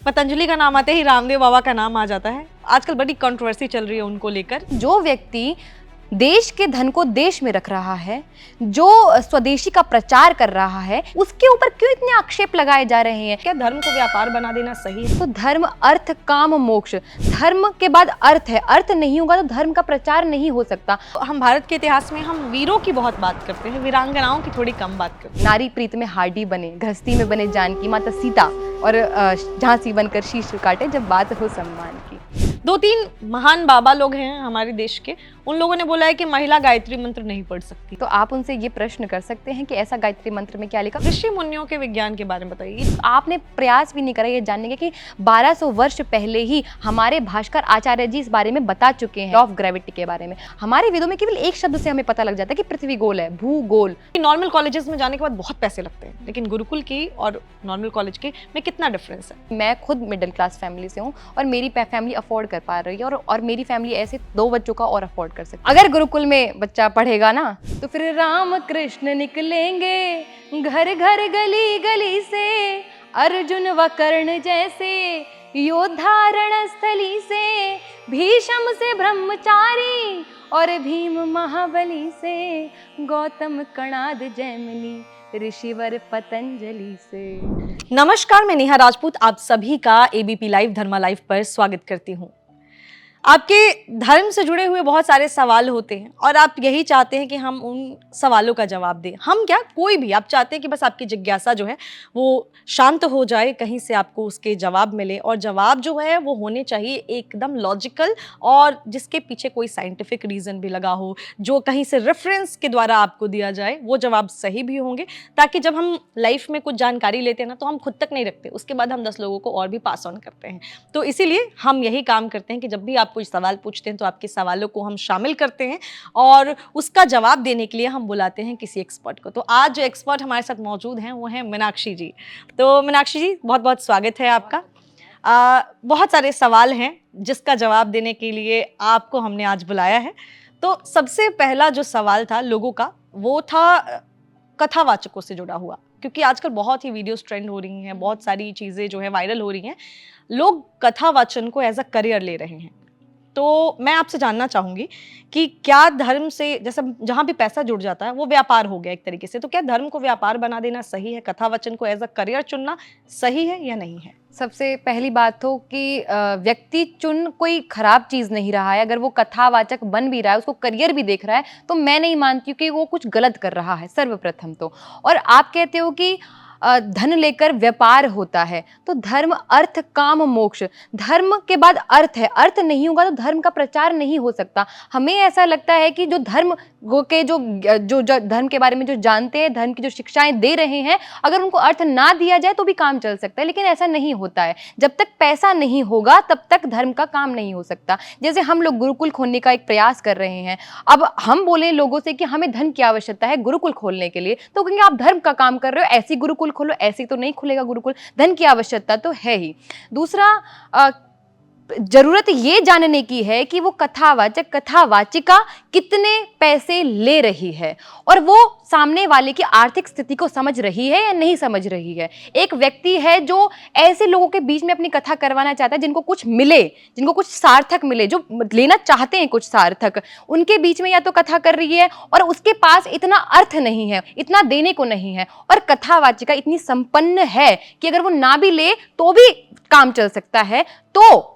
पतंजलि का नाम आते ही रामदेव बाबा का नाम आ जाता है। आजकल बड़ी कंट्रोवर्सी चल रही है उनको लेकर। जो व्यक्ति देश के धन को देश में रख रहा है, जो स्वदेशी का प्रचार कर रहा है, उसके ऊपर क्यों इतने आक्षेप लगाए जा रहे हैं? क्या धर्म को व्यापार बना देना सही है? तो धर्म, अर्थ, काम, मोक्ष, धर्म के बाद अर्थ है। अर्थ नहीं होगा तो धर्म का प्रचार नहीं हो सकता। हम भारत के इतिहास में हम वीरों की बहुत बात करते हैं, वीरांगनाओं की थोड़ी कम बात करते हैं। नारी प्रीत में हार्डी बने, गृहस्थी में बने जानकी, माता सीता और झांसी बनकर शीश काटे, जब बात हो सम्मान की। 2-3 महान बाबा लोग हैं हमारे देश के, उन लोगों ने बोला है कि महिला गायत्री मंत्र नहीं पढ़ सकती। तो आप उनसे ये प्रश्न कर सकते हैं कि ऐसा गायत्री मंत्र में क्या लिखा? ऋषि मुनियों के विज्ञान के बारे में बताइए। आपने प्रयास भी नहीं करा ये जानने का कि 1200 वर्ष पहले ही हमारे भास्कर आचार्य जी इस बारे में बता चुके हैं, लॉ ऑफ ग्रेविटी के बारे में। हमारे वेदों में केवल एक शब्द से हमें पता लग जाता है कि पृथ्वी गोल है, भूगोल। नॉर्मल कॉलेजेस में जाने के बाद बहुत पैसे लगते हैं, लेकिन गुरुकुल की और नॉर्मल कॉलेज के में कितना डिफरेंस है? मैं खुद मिडिल क्लास फैमिली से हूँ और मेरी फैमिली अफोर्ड कर पा रही है और मेरी फैमिली ऐसे 2 बच्चों का और अफोर्ड कर सकती है। अगर गुरुकुल में बच्चा पढ़ेगा ना तो फिर राम कृष्ण निकलेंगे घर घर गली गली से, अर्जुन व कर्ण जैसे योद्धा रणस्थली से, भीष्म से ब्रह्मचारी और भीम महाबली से, गौतम कणाद जैमिनी ऋषिवर पतंजलि से। नमस्कार, मैं नेहा राजपूत आप सभी का एबीपी लाइव धर्मा लाइव पर स्वागत करती हूँ। आपके धर्म से जुड़े हुए बहुत सारे सवाल होते हैं और आप यही चाहते हैं कि हम उन सवालों का जवाब दें। हम क्या, कोई भी, आप चाहते हैं कि बस आपकी जिज्ञासा जो है वो शांत हो जाए, कहीं से आपको उसके जवाब मिले, और जवाब जो है वो होने चाहिए एकदम लॉजिकल और जिसके पीछे कोई साइंटिफिक रीज़न भी लगा हो, जो कहीं से रेफरेंस के द्वारा आपको दिया जाए, वो जवाब सही भी होंगे, ताकि जब हम लाइफ में कुछ जानकारी लेते हैं ना तो हम खुद तक नहीं रखते, उसके बाद हम 10 लोगों को और भी पास ऑन करते हैं। तो इसीलिए हम यही काम करते हैं कि जब भी आप कोई सवाल पूछते हैं तो आपके सवालों को हम शामिल करते हैं और उसका जवाब देने के लिए हम बुलाते हैं किसी एक्सपर्ट को। तो आज जो एक्सपर्ट हमारे साथ मौजूद हैं वो हैं मीनाक्षी जी। तो मीनाक्षी जी, बहुत बहुत स्वागत है आपका। बहुत सारे सवाल हैं जिसका जवाब देने के लिए आपको हमने आज बुलाया है। तो सबसे पहला जो सवाल था लोगों का, वो था कथावाचकों से जुड़ा हुआ, क्योंकि आजकल बहुत ही वीडियोस ट्रेंड हो रही हैं, बहुत सारी चीज़ें जो है वायरल हो रही हैं, लोग कथावाचन को एज अ करियर ले रहे हैं। तो मैं आपसे जानना चाहूँगी कि क्या धर्म से, जैसे जहाँ भी पैसा जुड़ जाता है वो व्यापार हो गया एक तरीके से, तो क्या धर्म को व्यापार बना देना सही है? कथावचन को एज अ करियर चुनना सही है या नहीं है? सबसे पहली बात तो कि व्यक्ति चुन कोई खराब चीज़ नहीं रहा है। अगर वो कथावाचक बन भी रहा है, उसको करियर भी देख रहा है, तो मैं नहीं मानती हूँ कि वो कुछ गलत कर रहा है सर्वप्रथम तो। और आप कहते हो कि धन लेकर व्यापार होता है, तो धर्म, अर्थ, काम, मोक्ष, धर्म के बाद अर्थ है। अर्थ नहीं होगा तो धर्म का प्रचार नहीं हो सकता। हमें ऐसा लगता है कि जो धर्म के जो धर्म के बारे में जो जानते हैं, धर्म की जो शिक्षाएं दे रहे हैं, अगर उनको अर्थ ना दिया जाए तो भी काम चल सकता है, लेकिन ऐसा नहीं होता है। जब तक पैसा नहीं होगा तब तक धर्म का काम नहीं हो सकता। जैसे हम लोग गुरुकुल खोलने का एक प्रयास कर रहे हैं, अब हम बोले लोगों से कि हमें धन की आवश्यकता है गुरुकुल खोलने के लिए, तो कहेंगे आप धर्म का काम कर रहे हो, ऐसी गुरुकुल खोलो, ऐसे तो नहीं खुलेगा गुरुकुल। धन की आवश्यकता तो है ही। दूसरा, जरूरत ये जानने की है कि वो कथावाचक, कथावाचिका कितने पैसे ले रही है और वो सामने वाले की आर्थिक स्थिति को समझ रही है या नहीं समझ रही है। एक व्यक्ति है जो ऐसे लोगों के बीच में अपनी कथा करवाना चाहता है जिनको कुछ मिले, जिनको कुछ सार्थक मिले, जो लेना चाहते हैं कुछ सार्थक, उनके बीच में या तो कथा कर रही है और उसके पास इतना अर्थ नहीं है, इतना देने को नहीं है, और कथावाचिका इतनी संपन्न है कि अगर वो ना भी ले तो भी काम चल सकता है, तो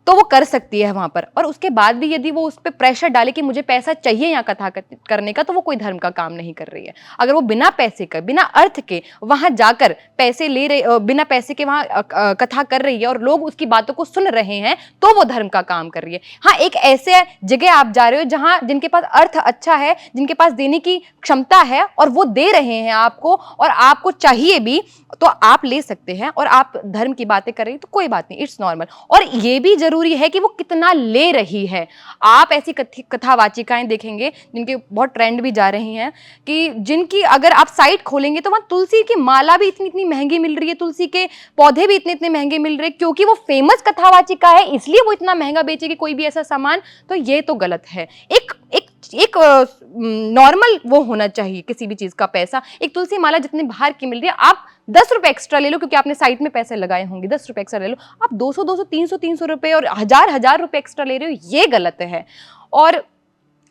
वो कर सकती है वहां पर। और उसके बाद भी यदि वो उस पर प्रेशर डाले कि मुझे पैसा चाहिए यहाँ कथा करने का, तो वो कोई धर्म का काम नहीं कर रही है। अगर वो बिना पैसे के, बिना अर्थ के वहां जाकर पैसे ले रहे, बिना पैसे के वहां कथा कर रही है और लोग उसकी बातों को सुन रहे हैं, तो वो धर्म का काम कर रही है। हाँ, एक ऐसे जगह आप जा रहे हो जहां जिनके पास अर्थ अच्छा है, जिनके पास देने की क्षमता है और वो दे रहे हैं आपको और आपको चाहिए भी, तो आप ले सकते हैं। और आप धर्म की बातें कर रही हैं तो कोई बात नहीं, इट्स नॉर्मल। और ये भी जरूरी है कि वो कितना ले रही है। आप ऐसी कथावाचिकाएं देखेंगे जिनके बहुत ट्रेंड भी जा रही हैं, कि जिनकी अगर आप साइट खोलेंगे तो वहाँ तुलसी की माला भी इतनी इतनी महंगी मिल रही है, तुलसी के पौधे भी इतने इतने महंगे मिल रहे हैं, क्योंकि वो फेमस कथावाचिका है इसलिए वो इतना महंगा बेचेगी कोई भी ऐसा सामान। तो ये तो गलत है। एक एक नॉर्मल वो होना चाहिए किसी भी चीज का पैसा। एक तुलसी माला जितने बाहर की मिल रही है, आप 10 रुपए एक्स्ट्रा ले लो क्योंकि आपने साइड में पैसे लगाए होंगे, 10 रुपए एक्स्ट्रा ले लो। आप 200 200 300 300 रुपए और हजार रुपए एक्स्ट्रा ले रहे हो, ये गलत है। और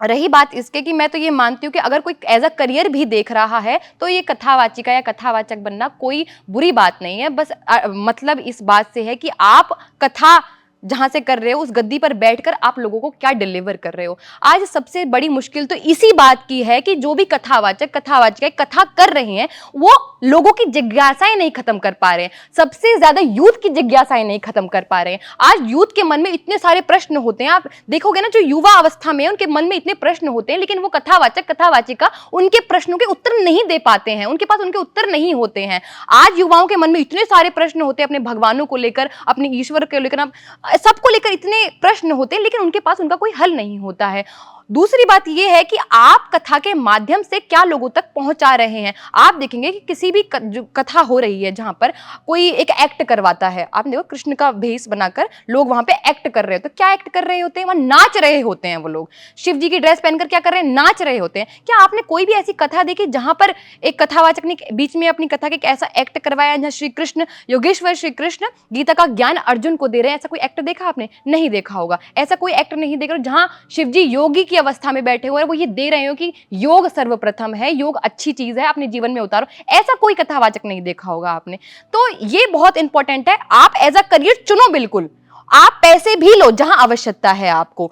रही बात इसके कि मैं तो ये मानती हूँ कि अगर कोई एज अ करियर भी देख रहा है तो ये कथावाचिका या कथावाचक बनना कोई बुरी बात नहीं है। बस मतलब इस बात से है कि आप कथा जहां से कर रहे हो उस गद्दी पर बैठकर आप लोगों को क्या डिलीवर कर रहे हो। आज सबसे बड़ी मुश्किल तो इसी बात की है कि जो भी कथावाचक कथावाचिका कथा कर रहे हैं वो लोगों की जिज्ञासाएं नहीं खत्म कर पा रहे हैं। सबसे ज्यादा यूथ की जिज्ञासाएं नहीं खत्म कर पा रहे हैं। आज यूथ के मन में इतने सारे प्रश्न होते हैं, आप देखोगे ना जो युवा अवस्था में है उनके मन में इतने प्रश्न होते हैं, लेकिन वो कथावाचक कथावाचिका उनके प्रश्नों के उत्तर नहीं दे पाते हैं, उनके पास उनके उत्तर नहीं होते हैं। आज युवाओं के मन में इतने सारे प्रश्न होते हैं अपने भगवानों को लेकर, अपने ईश्वर को लेकर, सबको लेकर इतने प्रश्न होते हैं, लेकिन उनके पास उनका कोई हल नहीं होता है। दूसरी बात यह है कि आप कथा के माध्यम से क्या लोगों तक पहुंचा रहे हैं। आप देखेंगे कि किसी भी जो कथा हो रही है जहां पर कोई एक एक्ट करवाता है, आपने देखो कृष्ण का भेष बनाकर लोग वहां पे एक्ट कर रहे होते हैं। तो क्या एक्ट कर रहे होते हैं? वहां नाच रहे होते हैं वो लोग। शिव जी की ड्रेस पहनकर क्या कर रहे हैं? नाच रहे होते हैं। क्या आपने कोई भी ऐसी कथा देखी जहां पर एक कथावाचक ने बीच में अपनी कथा के एक ऐसा एक्ट करवाया जहां श्री कृष्ण, योगेश्वर श्री कृष्ण गीता का ज्ञान अर्जुन को दे रहे हैं? ऐसा कोई एक्ट देखा आपने? नहीं देखा होगा। ऐसा कोई एक्ट नहीं देख रहे जहां शिव जी योगी की अवस्था में बैठे हुए वो ये दे रहे हो कि योग सर्वप्रथम है, योग अच्छी चीज है, अपने जीवन में उतारो। ऐसा कोई कथावाचक नहीं देखा होगा आपने। तो ये बहुत इंपॉर्टेंट है। आप एज अ करियर चुनो, बिल्कुल आप पैसे भी लो जहां आवश्यकता है। आपको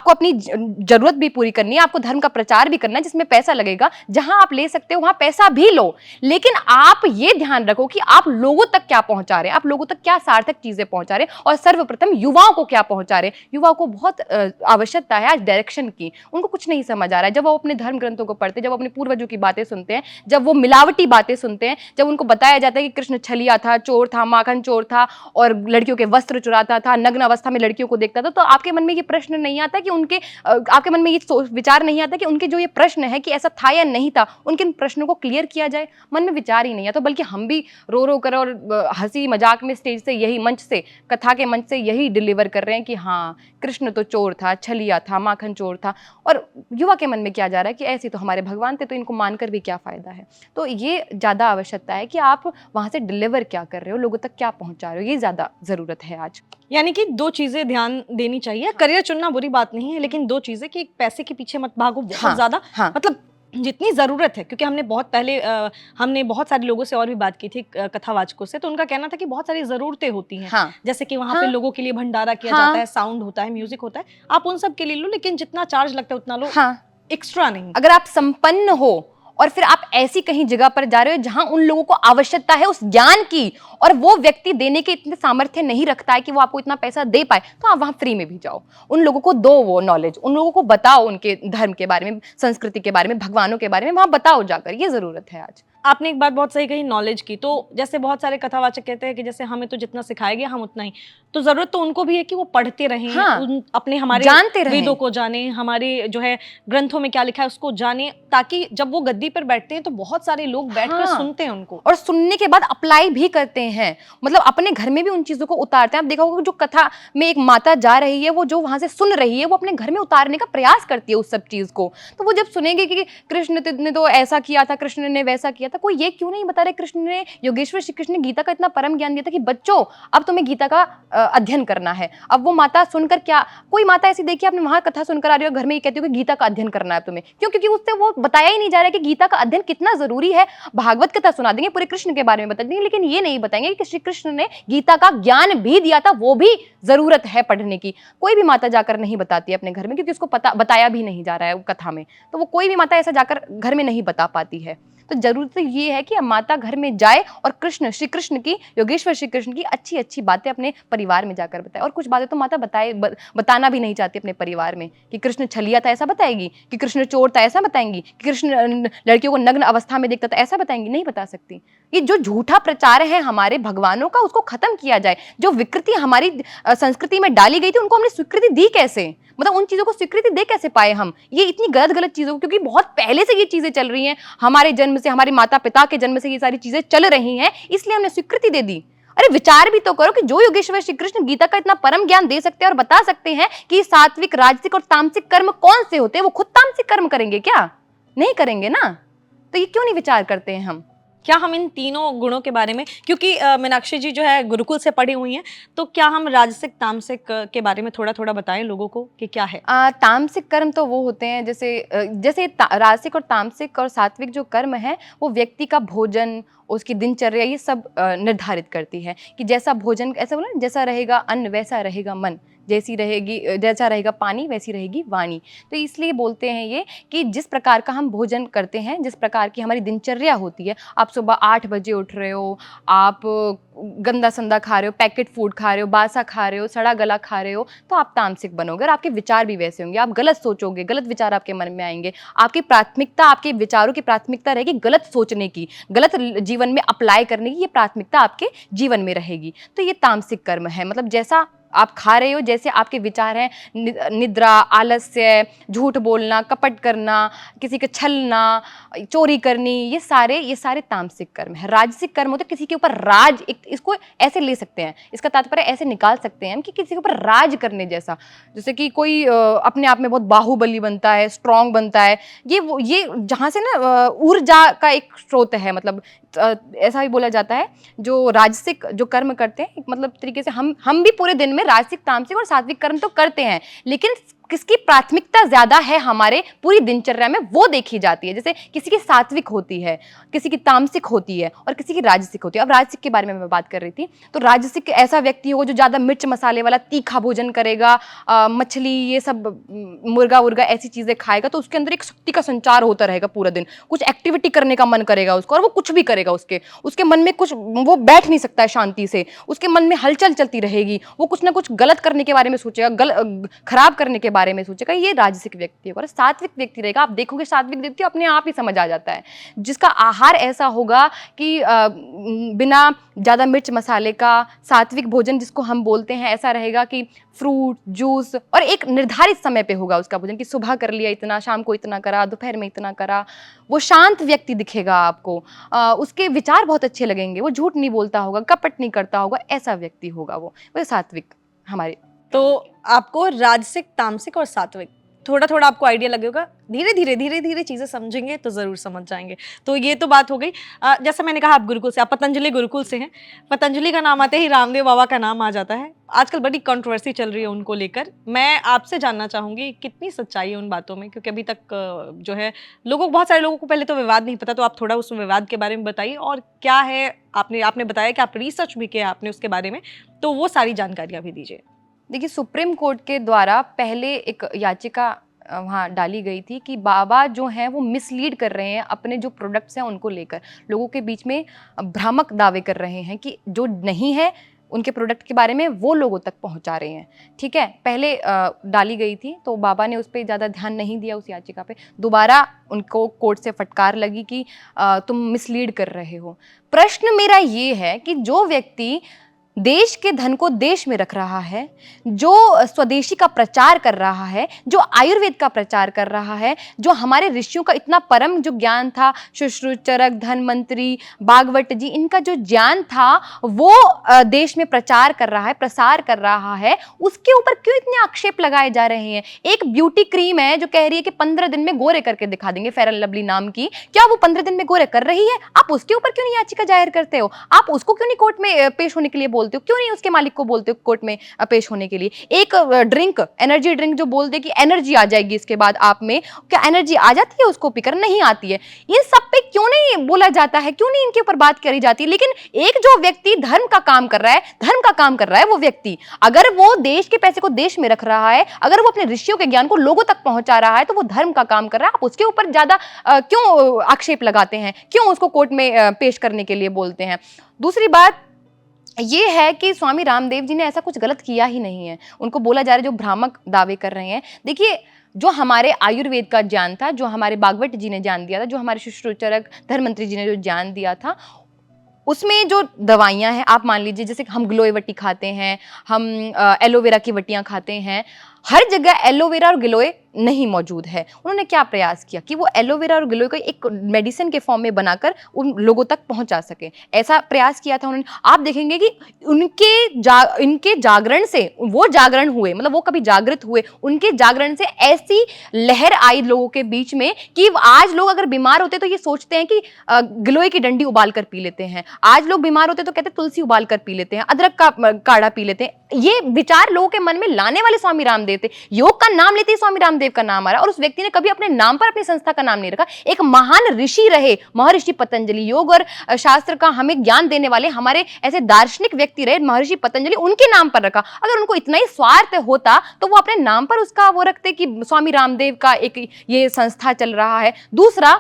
अपनी जरूरत भी पूरी करनी है, आपको धर्म का प्रचार भी करना है जिसमें पैसा लगेगा। जहां आप ले सकते हो वहां पैसा भी लो, लेकिन आप ये ध्यान रखो कि आप लोगों तक क्या पहुंचा रहे हैं, आप लोगों तक क्या सार्थक चीजें पहुंचा रहे हैं, और सर्वप्रथम युवाओं को क्या पहुंचा रहे हैं। युवाओं को बहुत आवश्यकता है आज डायरेक्शन की। उनको कुछ नहीं समझ आ रहा है। जब वो अपने धर्म ग्रंथों को पढ़ते, जब अपने पूर्वजों की बातें सुनते हैं, जब वो मिलावटी बातें सुनते हैं, जब उनको बताया जाता है कि कृष्ण छलिया था, चोर था, माखन चोर था और लड़कियों के वस्त्र चुराता था, नग्न अवस्था में लड़कियों को देखता था, तो आपके मन में ये प्रश्न नहीं आता कि आपके मन में ये विचार नहीं आता कि उनके जो ये प्रश्न है कि ऐसा था या नहीं था, उनके इन प्रश्नों को क्लियर किया जाए। मन में विचार ही नहीं आता, बल्कि हम भी रो रो कर और हंसी मजाक में स्टेज से यही मंच से, कथा के मंच से यही डिलीवर कर रहे हैं कि हाँ कृष्ण तो चोर था, छलिया था, माखन चोर था। और युवा के मन में क्या जा रहा है कि ऐसे तो हमारे भगवान थे, तो इनको मानकर भी क्या फायदा है। तो ये ज्यादा आवश्यकता है कि आप वहां से डिलीवर क्या कर रहे हो, लोगों तक क्या पहुंचा रहे हो, ये ज्यादा जरूरत है आज। यानी कि दो चीजें ध्यान देनी चाहिए। करियर चुनना बुरी बात नहीं है, लेकिन दो चीजें कि पैसे के पीछे मत भागो बहुत ज्यादा। मतलब जितनी जरूरत है, क्योंकि हमने बहुत पहले हमने बहुत सारे लोगों से और भी बात की थी कथावाचकों से, तो उनका कहना था कि बहुत सारी जरूरतें होती हैं। जैसे कि वहाँ पे लोगों के लिए भंडारा किया जाता है, साउंड होता है, म्यूजिक होता है, आप उन सब के लिए लो, लेकिन जितना चार्ज लगता है उतना लो, एक्स्ट्रा नहीं। अगर आप संपन्न हो और फिर आप ऐसी कहीं जगह पर जा रहे हो जहां उन लोगों को आवश्यकता है उस ज्ञान की, और वो व्यक्ति देने के इतने सामर्थ्य नहीं रखता है कि वो आपको इतना पैसा दे पाए, तो आप वहां फ्री में भी जाओ। उन लोगों को दो वो नॉलेज, उन लोगों को बताओ उनके धर्म के बारे में, संस्कृति के बारे में, भगवानों के बारे में, वहां बताओ जाकर। ये जरूरत है आज। आपने एक बात बहुत सही कही, नॉलेज की। तो जैसे बहुत सारे कथावाचक कहते हैं कि जैसे हमें तो जितना सिखाया गया हम उतना ही, तो जरूरत तो उनको भी है कि वो पढ़ते रहें, अपने हमारे जानते रहें, वेदों को जाने, हमारे जो है ग्रंथों में क्या लिखा है उसको जाने, ताकि जब वो गद्दी पर बैठते हैं तो बहुत सारे लोग बैठकर सुनते हैं उनको, और सुनने के बाद अप्लाई भी करते हैं, मतलब अपने घर में भी उन चीजों को उतारते हैं। आप देखा होगा जो कथा में एक माता जा रही है, वो जो वहां से सुन रही है, वो अपने घर में उतारने का प्रयास करती है उस सब चीज को। तो वो जब सुनेंगे कि कृष्ण ने तो ऐसा किया था, कृष्ण ने वैसा किया था, कोई ये क्यों नहीं बता रहे कृष्ण ने, योगेश्वर श्री कृष्ण ने गीता का इतना परम ज्ञान दिया था कि बच्चों अब तुम्हें गीता का अध्ययन करना है। अब वो माता सुनकर, क्या कोई माता ऐसी देखिए आपने वहां कथा सुनकर आ रही हो, घर में ये कहती हो कि गीता का अध्ययन करना है तुम्हें, क्यों? क्योंकि उससे वो बताया ही नहीं जा रहा है कि गीता का अध्ययन कितना जरूरी है। भागवत कथा सुना देंगे, पूरे कृष्ण के बारे में बता देंगे, लेकिन ये नहीं बताएंगे कि श्री कृष्ण ने गीता का ज्ञान भी दिया था, वो भी जरूरत है पढ़ने की। कोई भी माता जाकर नहीं बताती है अपने घर में, क्योंकि उसको बताया भी नहीं जा रहा है कथा में, तो वो कोई भी माता ऐसा जाकर घर में नहीं बता पाती है। तो जरूरत तो ये है कि माता घर में जाए और कृष्ण, श्री कृष्ण की, योगेश्वर श्री कृष्ण की अच्छी अच्छी बातें अपने परिवार में जाकर बताए। और कुछ बातें तो माता बताना भी नहीं चाहती अपने परिवार में, कि कृष्ण छलिया था ऐसा बताएगी, कि कृष्ण चोर था ऐसा बताएंगी, कि कृष्ण लड़कियों को नग्न अवस्था में देखता था ऐसा बताएंगी, नहीं बता सकती। ये जो झूठा प्रचार है हमारे भगवानों का, उसको खत्म किया जाए। जो विकृति हमारी संस्कृति में डाली गई थी उनको हमने स्वीकृति दी कैसे, मतलब उन चीजों को स्वीकृति दे कैसे पाए हम, ये इतनी गलत चीजों को, क्योंकि बहुत पहले से ये चीजें चल रही हैं, हमारे जन्म से, हमारे माता पिता के जन्म से ये सारी चीजें चल रही हैं, इसलिए हमने स्वीकृति दे दी। अरे विचार भी तो करो कि जो योगेश्वर श्री कृष्ण गीता का इतना परम ज्ञान दे सकते हैं और बता सकते हैं कि सात्विक, राजसिक और तामसिक कर्म कौन से होते हैं, वो खुद तामसिक कर्म करेंगे क्या? नहीं करेंगे ना। तो ये क्यों नहीं विचार करते हैं हम? क्या हम इन तीनों गुणों के बारे में, क्योंकि मीनाक्षी जी जो है गुरुकुल से पढ़ी हुई हैं, तो क्या हम राजसिक तामसिक के बारे में थोड़ा थोड़ा बताएं लोगों को कि क्या है? तामसिक कर्म तो वो होते हैं जैसे राजसिक और तामसिक और सात्विक जो कर्म है वो व्यक्ति का भोजन, उसकी दिनचर्या, ये सब निर्धारित करती है कि जैसा भोजन, ऐसा बोला ना, जैसा रहेगा अन्न वैसा रहेगा मन, जैसा रहेगा पानी वैसी रहेगी वाणी। तो इसलिए बोलते हैं ये कि जिस प्रकार का हम भोजन करते हैं, जिस प्रकार की हमारी दिनचर्या होती है, आप सुबह 8 बजे उठ रहे हो, आप गंदा संदा खा रहे हो, पैकेट फूड खा रहे हो, बासा खा रहे हो, सड़ा गला खा रहे हो, तो आप तामसिक बनोगे। और आपके विचार भी वैसे होंगे, आप गलत सोचोगे, गलत विचार आपके मन में आएंगे, आपकी प्राथमिकता, आपके विचारों की प्राथमिकता रहेगी गलत सोचने की, गलत जीवन में अप्लाई करने की, ये प्राथमिकता आपके जीवन में रहेगी। तो ये तामसिक कर्म है। मतलब जैसा आप खा रहे हो, जैसे आपके विचार हैं, निद्रा, आलस्य, झूठ बोलना, कपट करना, किसी का छलना, चोरी करनी, ये सारे तामसिक कर्म है। राजसिक कर्म होते किसी के ऊपर राज, इसको ऐसे ले सकते हैं, इसका तात्पर्य ऐसे निकाल सकते हैं कि किसी के ऊपर राज करने जैसा, जैसे कि कोई अपने आप में बहुत बाहुबली बनता है, स्ट्रांग बनता है, ये जहाँ से ना ऊर्जा का एक स्रोत है। मतलब ऐसा भी बोला जाता है, जो राजसिक जो कर्म करते हैं, मतलब तरीके से हम भी पूरे दिन में राजसिक, तामसिक और सात्विक कर्म तो करते हैं, लेकिन किसकी प्राथमिकता ज्यादा है हमारे पूरी दिनचर्या में, वो देखी जाती है। जैसे किसी की सात्विक होती है, किसी की तामसिक होती है और किसी की राजसिक होती है। अब राजसिक के बारे में मैं बात कर रही थी, तो राजसिक ऐसा व्यक्ति होगा जो ज्यादा मिर्च मसाले वाला तीखा भोजन करेगा, मछली, ये सब मुर्गा वुर्गा ऐसी चीजें खाएगा, तो उसके अंदर एक शक्ति का संचार होता रहेगा पूरा दिन, कुछ एक्टिविटी करने का मन करेगा उसको, और वो कुछ भी करेगा, उसके मन में कुछ, वो बैठ नहीं सकता है शांति से, उसके मन में हलचल चलती रहेगी, वो कुछ ना कुछ गलत करने के बारे में सोचेगा, खराब करने के बारे में सोचेगा। ये राजसिक व्यक्ति होगा। और सात्विक व्यक्ति रहेगा, आप देखोगे सात्विक व्यक्ति अपने आप ही समझ आ जाता है, जिसका आहार ऐसा होगा कि बिना ज्यादा मिर्च मसाले का सात्विक भोजन जिसको हम बोलते हैं, ऐसा रहेगा कि फ्रूट, जूस, और एक निर्धारित समय पे होगा उसका भोजन, कि सुबह कर लिया इतना, शाम को इतना करा, दोपहर में इतना करा। वो शांत व्यक्ति दिखेगा आपको, उसके विचार बहुत अच्छे लगेंगे, वो झूठ नहीं बोलता होगा, कपट नहीं करता होगा, ऐसा व्यक्ति होगा वो सात्विक हमारे। तो आपको राजसिक, तामसिक और सात्विक थोड़ा थोड़ा आपको आइडिया लगेगा, धीरे धीरे चीज़ें समझेंगे तो ज़रूर समझ जाएंगे। तो ये तो बात हो गई। जैसे मैंने कहा, आप गुरुकुल से, आप पतंजलि गुरुकुल से हैं। पतंजलि का नाम आते ही रामदेव बाबा का नाम आ जाता है। आजकल बड़ी कंट्रोवर्सी चल रही है उनको लेकर। मैं आपसे जानना चाहूँगी कितनी सच्चाई है उन बातों में, क्योंकि अभी तक जो है बहुत सारे लोगों को पहले तो विवाद नहीं पता, तो आप थोड़ा उस विवाद के बारे में बताइए, और क्या है, आपने बताया कि आप रिसर्च भी किया आपने उसके बारे में, तो वो सारी जानकारियाँ भी दीजिए। देखिए, सुप्रीम कोर्ट के द्वारा पहले एक याचिका वहाँ डाली गई थी कि बाबा जो हैं वो मिसलीड कर रहे हैं, अपने जो प्रोडक्ट्स हैं उनको लेकर लोगों के बीच में भ्रामक दावे कर रहे हैं कि जो नहीं है उनके प्रोडक्ट के बारे में वो लोगों तक पहुंचा रहे हैं। ठीक है, पहले डाली गई थी, तो बाबा ने उस पर ज़्यादा ध्यान नहीं दिया, उस याचिका पे। दोबारा उनको कोर्ट से फटकार लगी कि तुम मिसलीड कर रहे हो। प्रश्न मेरा ये है कि जो व्यक्ति देश के धन को देश में रख रहा है, जो स्वदेशी का प्रचार कर रहा है, जो आयुर्वेद का प्रचार कर रहा है, जो हमारे ऋषियों का इतना परम जो ज्ञान था, सुश्रुत, चरक, धन्वंतरी, भागवत जी, इनका जो ज्ञान था वो देश में प्रचार कर रहा है, प्रसार कर रहा है, उसके ऊपर क्यों इतने आक्षेप लगाए जा रहे हैं? एक ब्यूटी क्रीम है जो कह रही है कि 15 दिन में गोरे करके दिखा देंगे, फेयर एंड लवली नाम की, क्या वो 15 दिन में गोरे कर रही है? आप उसके ऊपर क्यों नहीं याचिका जाहिर करते हो? आप उसको क्यों नहीं कोर्ट में पेश होने के लिए बोलते हो? क्यों नहीं उसके मालिक को बोलते हो कोर्ट में पेश होने के लिए? एक ड्रिंक, एनर्जी ड्रिंक जो बोल दे कि एनर्जी आ जाएगी इसके बाद आप में, क्या एनर्जी आ जाती है उसको पीकर? नहीं आती है। इन सब पे क्यों नहीं बोला जाता है? क्यों नहीं इनके ऊपर बात करी जाती है? लेकिन एक जो व्यक्ति धर्म का काम कर रहा है, धर्म का काम कर रहा है, वो व्यक्ति अगर वो देश के पैसे को देश में रख रहा है, अगर वो अपने ऋषियों के ज्ञान को लोगों तक पहुंचा रहा है, तो वो धर्म का काम कर रहा है। आप उसके ऊपर ज्यादा क्यों आक्षेप लगाते हैं? क्यों उसको कोर्ट में पेश करने के लिए बोलते हैं? दूसरी बात ये है कि स्वामी रामदेव जी ने ऐसा कुछ गलत किया ही नहीं है। उनको बोला जा रहा है जो भ्रामक दावे कर रहे हैं। देखिए, जो हमारे आयुर्वेद का ज्ञान था, जो हमारे भागवत जी ने ज्ञान दिया था, जो हमारे सुश्रुतचरक धर्ममंत्री जी ने जो ज्ञान दिया था, उसमें जो दवाइयाँ हैं, आप मान लीजिए जैसे हम ग्लोए वटी खाते हैं, हम एलोवेरा की वटियाँ खाते हैं, हर जगह एलोवेरा और गिलोय नहीं मौजूद है। उन्होंने क्या प्रयास किया कि वो एलोवेरा और गिलोय को एक मेडिसिन के फॉर्म में बनाकर उन लोगों तक पहुंचा सके, ऐसा प्रयास किया था उन्होंने। आप देखेंगे कि इनके जागरण से, वो जागरण हुए, मतलब वो कभी जागृत हुए, उनके जागरण से ऐसी लहर आई लोगों के बीच में कि आज लोग अगर बीमार होते तो ये सोचते हैं कि गिलोय की डंडी उबाल कर पी लेते हैं। आज लोग बीमार होते तो कहते तुलसी उबाल कर पी लेते हैं, अदरक का काढ़ा पी लेते हैं। ये विचार लोगों के मन में लाने वाले स्वामी रामदेव थे। योग का नाम लेते ही स्वामी रामदेव का नाम आ रहा, और उस व्यक्ति ने कभी अपने नाम पर अपनी संस्था का नाम नहीं रखा। एक महान ऋषि रहे महर्षि पतंजलि, योग और शास्त्र का हमें ज्ञान देने वाले हमारे ऐसे दार्शनिक व्यक्ति रहे महर्षि पतंजलि, उनके नाम पर रखा। अगर उनको इतना ही स्वार्थ होता तो वो अपने नाम पर उसका वो रखते कि स्वामी रामदेव का एक ये संस्था चल रहा है। दूसरा,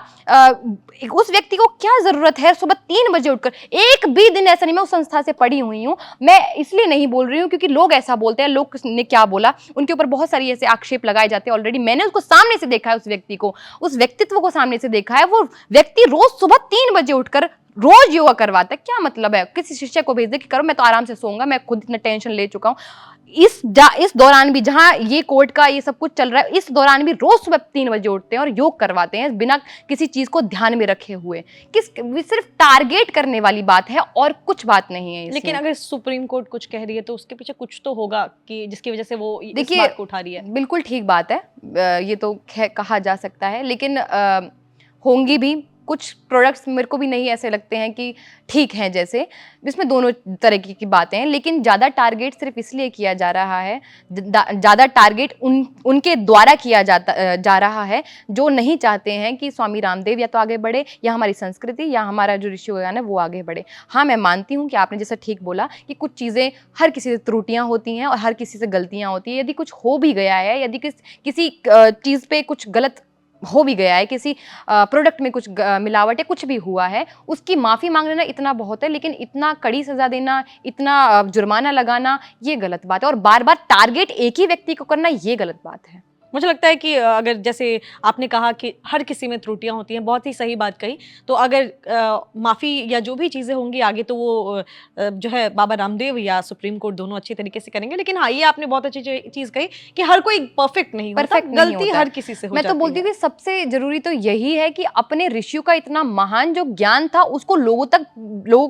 उस व्यक्ति को क्या जरूरत है सुबह 3 बजे उठकर, एक भी दिन ऐसा नहीं, मैं उस संस्था से पढ़ी हुई हूँ, मैं इसलिए नहीं बोल रही हूँ क्योंकि लोग ऐसा बोलते हैं, लोग ने क्या बोला, उनके ऊपर बहुत सारी ऐसे आक्षेप लगाए जाते हैं। ऑलरेडी मैंने उसको सामने से देखा है, उस व्यक्ति को, उस व्यक्तित्व को सामने से देखा है। वो व्यक्ति रोज सुबह 3 बजे उठकर रोज योगा करवाता है। क्या मतलब है? किसी शिष्य को भेज दे कि करो, मैं तो आराम से सोऊंगा, मैं खुद इतना टेंशन ले चुका हूँ। इस दौरान भी जहां ये कोर्ट का ये सब कुछ चल रहा है, इस दौरान भी रोज सुबह 3 बजे उठते हैं और योग करवाते हैं बिना किसी चीज को ध्यान में रखे हुए। सिर्फ टारगेट करने वाली बात है और कुछ बात नहीं है इसमें। लेकिन अगर सुप्रीम कोर्ट कुछ कह रही है तो उसके पीछे कुछ तो होगा कि जिसकी वजह से वो इस बात को उठा रही है। बिल्कुल ठीक बात है, ये तो कहा जा सकता है, लेकिन होंगी भी कुछ प्रोडक्ट्स मेरे को भी नहीं ऐसे लगते हैं कि ठीक हैं, जैसे इसमें दोनों तरह की बातें हैं। लेकिन ज़्यादा टारगेट सिर्फ इसलिए किया जा रहा है, ज़्यादा टारगेट उनके द्वारा किया जा रहा है जो नहीं चाहते हैं कि स्वामी रामदेव या तो आगे बढ़े या हमारी संस्कृति या हमारा जो ऋषि ज्ञान है वो आगे बढ़े। हाँ, मैं मानती हूँ कि आपने जैसा ठीक बोला कि कुछ चीज़ें, हर किसी से त्रुटियाँ होती हैं और हर किसी से गलतियाँ होती हैं। यदि कुछ हो भी गया है, यदि किसी चीज़ पे कुछ गलत हो भी गया है, किसी प्रोडक्ट में कुछ मिलावट है, कुछ भी हुआ है, उसकी माफ़ी मांग लेना इतना बहुत है। लेकिन इतना कड़ी सज़ा देना, इतना जुर्माना लगाना, ये गलत बात है। और बार बार टारगेट एक ही व्यक्ति को करना, ये गलत बात है। मुझे लगता है कि अगर जैसे आपने कहा कि हर किसी में त्रुटियां होती हैं, बहुत ही सही बात कही। तो अगर माफ़ी या जो भी चीज़ें होंगी आगे, तो वो जो है बाबा रामदेव या सुप्रीम कोर्ट दोनों अच्छी तरीके से करेंगे। लेकिन हाँ, ये आपने बहुत अच्छी चीज़ कही कि हर कोई परफेक्ट नहीं होता, गलती हर किसी से हो जाती है। मैं तो बोलती हूँ कि सबसे जरूरी तो यही है कि अपने ऋषियों का इतना महान जो ज्ञान था उसको लोगों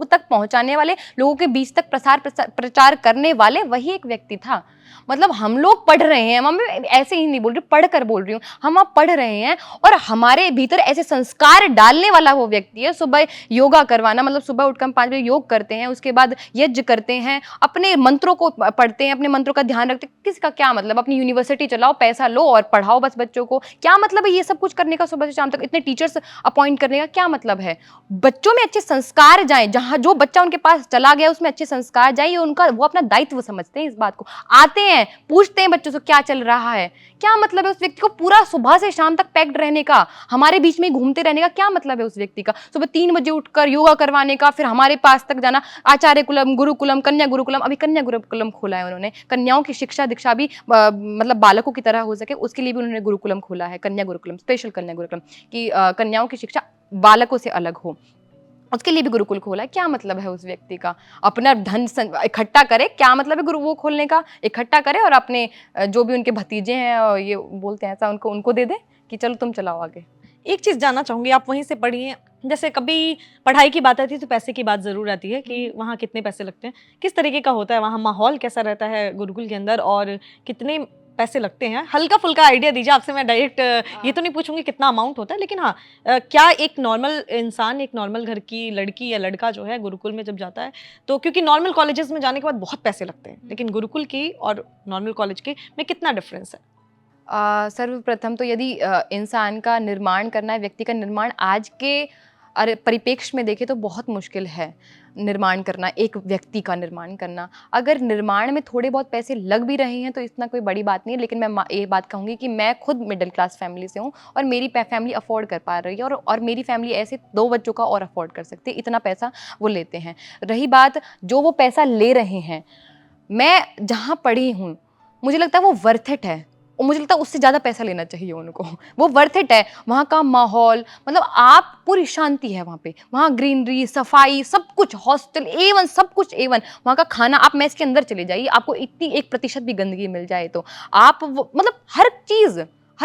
तक पहुंचाने वाले, लोगों के बीच तक प्रचार करने वाले वही एक व्यक्ति था। मतलब हम लोग पढ़ रहे हैं, मैं ऐसे ही नहीं बोल रही, पढ़ कर बोल रही हूँ, हम आप पढ़ रहे हैं और हमारे भीतर ऐसे संस्कार डालने वाला वो व्यक्ति है। सुबह योगा करवाना, मतलब सुबह उठकर हम 5 बजे योग करते हैं, उसके बाद यज्ञ करते हैं, अपने मंत्रों को पढ़ते हैं, अपने मंत्रों का ध्यान रखते हैं। किसका क्या मतलब? अपनी यूनिवर्सिटी चलाओ, पैसा लो और पढ़ाओ बस बच्चों को। क्या मतलब है ये सब कुछ करने का, सुबह से शाम तक इतने टीचर्स अपॉइंट करने का क्या मतलब है? बच्चों में अच्छे संस्कार जाए, जहाँ जो बच्चा उनके पास चला गया उसमें अच्छे संस्कार जाए, उनका वो अपना दायित्व समझते हैं। इस बात को आते हैं, पूछते हैं बच्चों से क्या चल रहा है। क्या मतलब है उस व्यक्ति को पूरा सुबह से शाम तक पैक्ड रहने का, हमारे बीच में घूमते रहने का? क्या मतलब है उस व्यक्ति का सुबह 3 बजे उठकर योगा करवाने का, फिर हमारे पास तक जाना? आचार्य कुलम, गुरुकुलम, कन्या गुरुकुलम, अभी कन्या गुरुकुलम खोला है उन्होंने। कन्याओं की शिक्षा दीक्षा भी मतलब बालकों की तरह हो सके, उसके लिए भी उन्होंने गुरुकुलम खोला है, कन्या गुरुकुलम, स्पेशल कन्या गुरुकुलम, कि कन्याओं की शिक्षा बालकों से अलग हो, उसके लिए भी गुरुकुल खोला है। क्या मतलब है उस व्यक्ति का? अपना धन इकट्ठा करे, क्या मतलब है गुरु वो खोलने का? इकट्ठा करे और अपने जो भी उनके भतीजे हैं, ये बोलते हैं ऐसा, उनको दे दे कि चलो तुम चलाओ आगे। एक चीज़ जानना चाहूँगी, आप वहीं से पढ़ी हैं, जैसे कभी पढ़ाई की बात आती है तो पैसे की बात ज़रूर आती है कि वहाँ कितने पैसे लगते हैं, किस तरीके का होता है वहाँ, माहौल कैसा रहता है गुरुकुल के अंदर और कितने पैसे लगते हैं? हल्का फुल्का आइडिया दीजिए। आपसे मैं डायरेक्ट ये तो नहीं पूछूंगी कितना अमाउंट होता है, लेकिन हाँ, क्या एक नॉर्मल इंसान, एक नॉर्मल घर की लड़की या लड़का जो है गुरुकुल में जब जाता है, तो क्योंकि नॉर्मल कॉलेजेस में जाने के बाद बहुत पैसे लगते हैं, लेकिन गुरुकुल की और नॉर्मल कॉलेज के में कितना डिफरेंस है? सर्वप्रथम तो यदि इंसान का निर्माण करना है, व्यक्ति का निर्माण आज के परिप्रेक्ष्य में देखें तो बहुत मुश्किल है निर्माण करना, एक व्यक्ति का निर्माण करना। अगर निर्माण में थोड़े बहुत पैसे लग भी रहे हैं तो इतना कोई बड़ी बात नहीं है। लेकिन मैं ये बात कहूँगी कि मैं खुद मिडिल क्लास फैमिली से हूँ और मेरी फैमिली अफोर्ड कर पा रही है, और मेरी फैमिली ऐसे 2 बच्चों का और अफोर्ड कर सकती है, इतना पैसा वो लेते हैं। रही बात जो वो पैसा ले रहे हैं, मैं जहाँ पढ़ी हूँ मुझे लगता है वो वर्थ इट है। मुझे लगता है उससे ज़्यादा पैसा लेना चाहिए उनको, वो वर्थ इट है। वहाँ का माहौल, मतलब आप पूरी शांति है वहाँ पे, वहाँ ग्रीनरी, सफाई, सब कुछ, हॉस्टल A1, सब कुछ A1। वहाँ का खाना, आप मैस के अंदर चले जाइए, आपको इतनी 1% भी गंदगी मिल जाए तो आप मतलब हर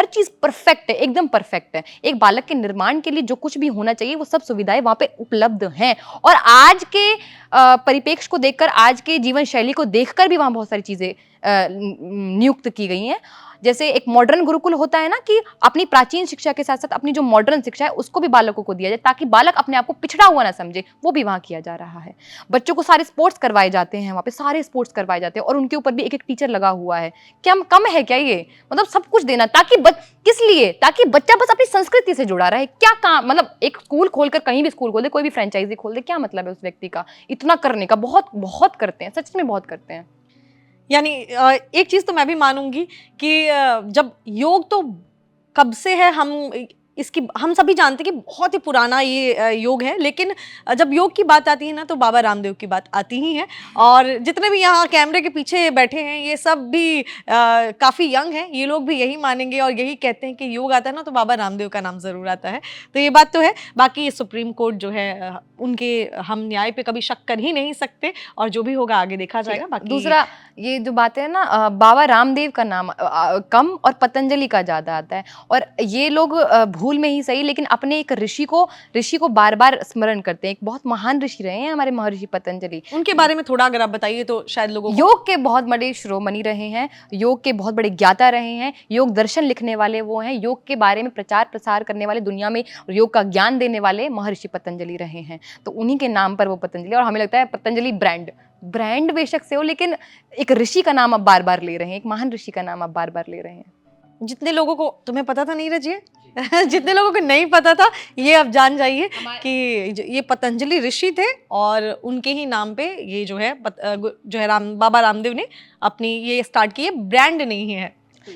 चीज़ परफेक्ट है, एकदम परफेक्ट है। एक बालक के निर्माण के लिए जो कुछ भी होना चाहिए वो सब सुविधाएं वहाँ पे उपलब्ध हैं। और आज के परिप्रेक्ष्य को देखकर, आज के जीवन शैली को देखकर भी वहाँ बहुत सारी चीज़ें नियुक्त की गई हैं। जैसे एक मॉडर्न गुरुकुल होता है ना, कि अपनी प्राचीन शिक्षा के साथ साथ अपनी जो मॉडर्न शिक्षा है उसको भी बालकों को दिया जाए, ताकि बालक अपने आप को पिछड़ा हुआ ना समझे, वो भी वहाँ किया जा रहा है। बच्चों को सारे स्पोर्ट्स करवाए जाते हैं, वहाँ पे सारे स्पोर्ट्स करवाए जाते हैं, और उनके ऊपर भी एक एक टीचर लगा हुआ है। क्या कम है क्या ये? मतलब सब कुछ देना, ताकि किस लिए? ताकि बच्चा बस अपनी संस्कृति से जुड़ा रहे। क्या काम, मतलब एक स्कूल खोलकर, कहीं भी स्कूल खोल दे, कोई भी फ्रेंचाइजी खोल दे, क्या मतलब है उस व्यक्ति का इतना करने का? बहुत बहुत करते हैं, सच में बहुत करते हैं। यानी एक चीज तो मैं भी मानूंगी कि जब योग तो कब से है, हम सभी जानते हैं कि बहुत ही पुराना ये योग है, लेकिन जब योग की बात आती है ना तो बाबा रामदेव की बात आती ही है। और जितने भी यहाँ कैमरे के पीछे बैठे हैं ये सब भी काफ़ी यंग हैं, ये लोग भी यही मानेंगे और यही कहते हैं कि योग आता है ना तो बाबा रामदेव का नाम ज़रूर आता है। तो ये बात तो है। बाकी सुप्रीम कोर्ट जो है उनके हम न्याय पे कभी शक कर ही नहीं सकते, और जो भी होगा आगे देखा जाएगा। बाकी दूसरा ये जो बात है ना, बाबा रामदेव का नाम कम और पतंजलि का ज़्यादा आता है, और ये लोग भूल में ही सही लेकिन अपने एक ऋषि को बार बार स्मरण करते हैं। एक बहुत महान ऋषि रहे हैं हमारे महर्षि पतंजलि। उनके बारे में थोड़ा अगर आप बताइए तो शायद लोगों को। योग के बहुत बड़े शिरोमणि रहे हैं, योग के बहुत बड़े ज्ञाता रहे हैं, योग दर्शन लिखने वाले वो हैं, योग के बारे में प्रचार प्रसार करने वाले, दुनिया में योग का ज्ञान देने वाले महर्षि पतंजलि रहे हैं। तो उन्हीं के नाम पर वो पतंजलि, और हमें लगता है पतंजलि ब्रांड बेशक से हो, लेकिन एक ऋषि का नाम आप बार बार ले रहे हैं, एक महान ऋषि का नाम आप बार बार ले रहे हैं। जितने लोगों को, तुम्हें पता था नीरज ये जितने लोगों को नहीं पता था ये अब जान जाइए कि ये पतंजलि ऋषि थे, और उनके ही नाम पे ये जो है बाबा रामदेव ने अपनी ये स्टार्ट की है, ब्रांड नहीं है।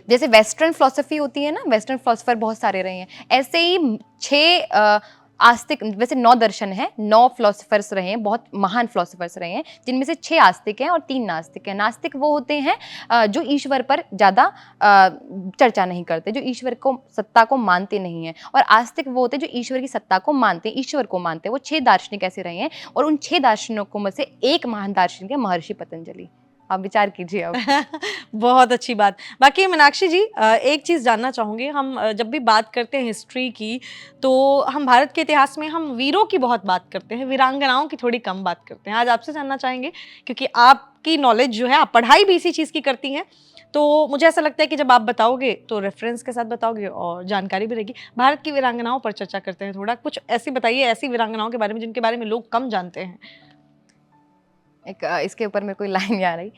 जैसे वेस्टर्न फिलॉसफी होती है ना, वेस्टर्न फिलोसफर बहुत सारे रहे हैं, ऐसे ही 6 आस्तिक, वैसे 9 दर्शन हैं, 9 फिलोसफर्स रहे हैं, बहुत महान फिलोसफर्स रहे हैं, जिनमें से 6 आस्तिक हैं और 3 नास्तिक हैं। नास्तिक वो होते हैं जो ईश्वर पर ज़्यादा चर्चा नहीं करते, जो ईश्वर को सत्ता को मानते नहीं हैं, और आस्तिक वो होते हैं जो ईश्वर की सत्ता को मानते हैं, ईश्वर को मानते हैं। वो 6 दार्शनिक ऐसे रहे हैं, और उन 6 दार्शनिकों में से एक महान दार्शनिक है महर्षि पतंजलि। आप विचार कीजिए अब। बहुत अच्छी बात। बाकी मीनाक्षी जी, एक चीज़ जानना चाहूँगी, हम जब भी बात करते हैं हिस्ट्री की तो हम भारत के इतिहास में हम वीरों की बहुत बात करते हैं, वीरांगनाओं की थोड़ी कम बात करते हैं। आज आपसे जानना चाहेंगे, क्योंकि आपकी नॉलेज जो है, आप पढ़ाई भी इसी चीज़ की करती हैं, तो मुझे ऐसा लगता है कि जब आप बताओगे तो रेफरेंस के साथ बताओगे और जानकारी भी रहेगी। भारत की वीरांगनाओं पर चर्चा करते हैं थोड़ा, कुछ ऐसी बताइए, ऐसी वीरांगनाओं के बारे में जिनके बारे में लोग कम जानते हैं। एक इसके ऊपर मेरे कोई लाइन याद आई,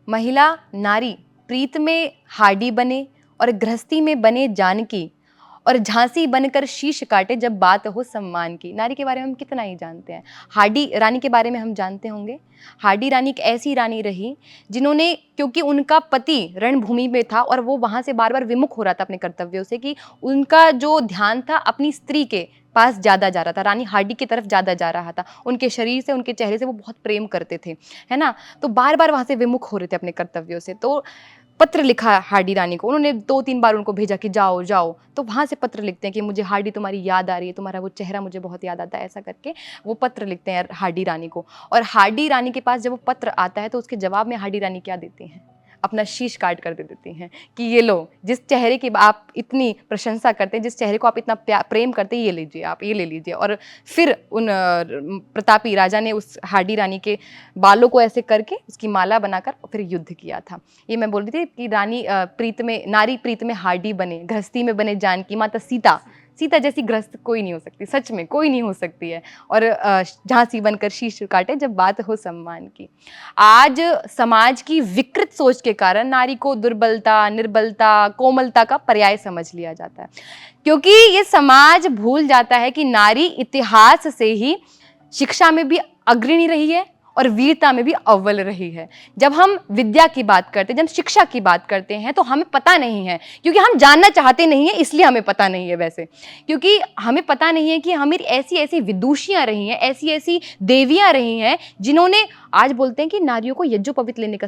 महिला नारी प्रीत में हाडी बने और गृहस्थी में बने जानकी, और झांसी बनकर शीश काटे जब बात हो सम्मान की। नारी के बारे में हम कितना ही जानते हैं। हाडी रानी के बारे में हम जानते होंगे। हाडी रानी एक ऐसी रानी रही जिन्होंने, क्योंकि उनका पति रणभूमि में था और वो वहाँ से बार बार विमुख हो रहा था अपने कर्तव्यों से, कि उनका जो ध्यान था अपनी स्त्री के पास ज़्यादा जा रहा था, रानी हाडी की तरफ ज़्यादा जा रहा था। उनके शरीर से, उनके चेहरे से वो बहुत प्रेम करते थे, है ना। तो बार बार वहाँ से विमुख हो रहे थे अपने कर्तव्यों से। तो पत्र लिखा हाडी रानी को, उन्होंने 2-3 बार उनको भेजा कि जाओ जाओ, तो वहाँ से पत्र लिखते हैं कि मुझे हाडी तुम्हारी याद आ रही है, तुम्हारा वो चेहरा मुझे बहुत याद आता है, ऐसा करके वो पत्र लिखते हैं हाडी रानी को। और हाडी रानी के पास जब वो पत्र आता है तो उसके जवाब में हाडी रानी क्या देती हैं, अपना शीश काट कर दे देती हैं कि ये लो, जिस चेहरे की आप इतनी प्रशंसा करते हैं, जिस चेहरे को आप इतना प्रेम करते हैं, ये लीजिए, आप ये ले लीजिए। और फिर उन प्रतापी राजा ने उस हाडी रानी के बालों को ऐसे करके उसकी माला बनाकर फिर युद्ध किया था। ये मैं बोल रही थी कि नारी प्रीत में हाडी बने, गृहस्थी में बने जानकी। माता सीता जैसी ग्रस्त कोई नहीं हो सकती, सच में कोई नहीं हो सकती है। और झांसी बनकर शीश काटे जब बात हो सम्मान की। आज समाज की विकृत सोच के कारण नारी को दुर्बलता, निर्बलता, कोमलता का पर्याय समझ लिया जाता है, क्योंकि ये समाज भूल जाता है कि नारी इतिहास से ही शिक्षा में भी अग्रणी रही है और वीरता में भी अव्वल रही है। जब हम विद्या की बात करते हैं, जब शिक्षा की बात करते हैं, तो हमें पता नहीं है, क्योंकि हम जानना चाहते नहीं है, इसलिए हमें पता नहीं है वैसे, क्योंकि हमें पता नहीं है कि हमारी ऐसी ऐसी विदुषियां रही हैं, ऐसी ऐसी देवियां रही हैं, जिन्होंने, आज बोलते हैं कि नारियों को यज्ञोपवीत लेने का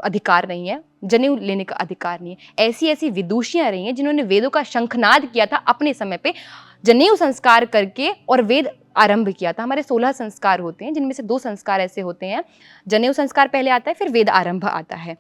अधिकार नहीं है, जनेऊ लेने का अधिकार नहीं है। ऐसी ऐसी विदुषियां रही हैं जिन्होंने वेदों का शंखनाद किया था अपने समय पे, जनेऊ संस्कार करके और वेद आरंभ किया था। हमारे 16 संस्कार होते हैं, जिनमें से 2 संस्कार ऐसे होते हैं, जनेऊ संस्कार पहले आता है, फिर वेद आरंभ आता है।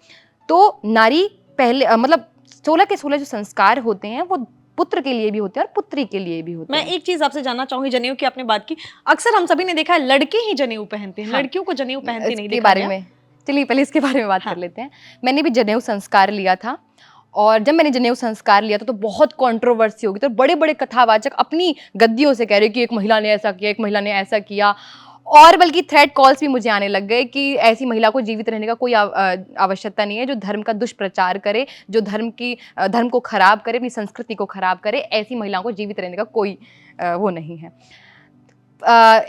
तो नारी पहले मतलब 16 के 16 जो संस्कार होते हैं वो पुत्र के लिए भी होते हैं और पुत्री के लिए भी होते हैं। मैं एक चीज आपसे जानना चाहूंगी, जनेऊ की आपने बात की, अक्सर हम सभी ने देखा है लड़के ही जनेऊ पहनते हैं, हाँ। लड़कियों को जनेऊ पहनते नहीं इसके देखा बारे गया। में चलिए पहले इसके बारे में बात हाँ। कर लेते हैं। मैंने भी जनेऊ संस्कार लिया था, और जब मैंने जनेऊ संस्कार लिया था तो बहुत कंट्रोवर्सी होगी, तो बड़े बड़े कथावाचक अपनी गद्दियों से कह रहे कि एक महिला ने ऐसा किया, एक महिला ने ऐसा किया, और बल्कि थ्रेट कॉल्स भी मुझे आने लग गए कि ऐसी महिला को जीवित रहने का कोई आवश्यकता नहीं है, जो धर्म का दुष्प्रचार करे, जो धर्म को खराब करे, अपनी संस्कृति को खराब करे, ऐसी महिलाओं को जीवित रहने का कोई वो नहीं है।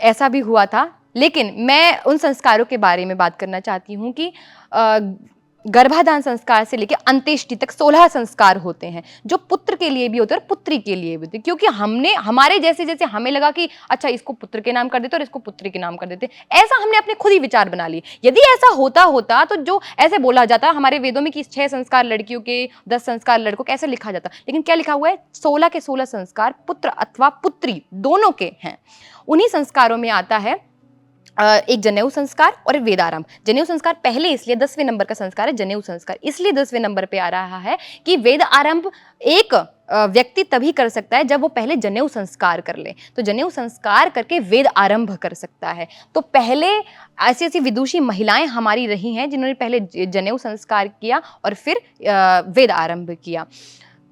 ऐसा भी हुआ था, लेकिन मैं उन संस्कारों के बारे में बात करना चाहती हूँ कि गर्भाधान संस्कार से लेकर अंत्येष्टि तक 16 संस्कार होते हैं, जो पुत्र के लिए भी होते हैं और पुत्री के लिए भी होते हैं, क्योंकि हमारे जैसे हमें लगा कि अच्छा इसको पुत्र के नाम कर देते और इसको पुत्री के नाम कर देते, ऐसा हमने अपने खुद ही विचार बना लिए। यदि ऐसा होता तो जो ऐसे बोला जाता हमारे वेदों में कि 6 संस्कार लड़कियों के, 10 संस्कार लड़कों के, ऐसे लिखा जाता, लेकिन क्या लिखा हुआ है, 16 के 16 संस्कार पुत्र अथवा पुत्री दोनों के हैं। उन्हीं संस्कारों में आता है एक जनेऊ संस्कार और एक वेदारंभ। जनेऊ संस्कार पहले इसलिए 10वें नंबर का संस्कार है, जनेऊ संस्कार इसलिए 10वें नंबर पे आ रहा है कि वेद आरंभ एक व्यक्ति तभी कर सकता है जब वो पहले जनेऊ संस्कार कर ले, तो जनेऊ संस्कार करके वेद आरंभ कर सकता है। तो पहले ऐसी ऐसी विदुषी महिलाएं हमारी रही हैं जिन्होंने पहले जनेऊ संस्कार किया और फिर वेद आरंभ किया।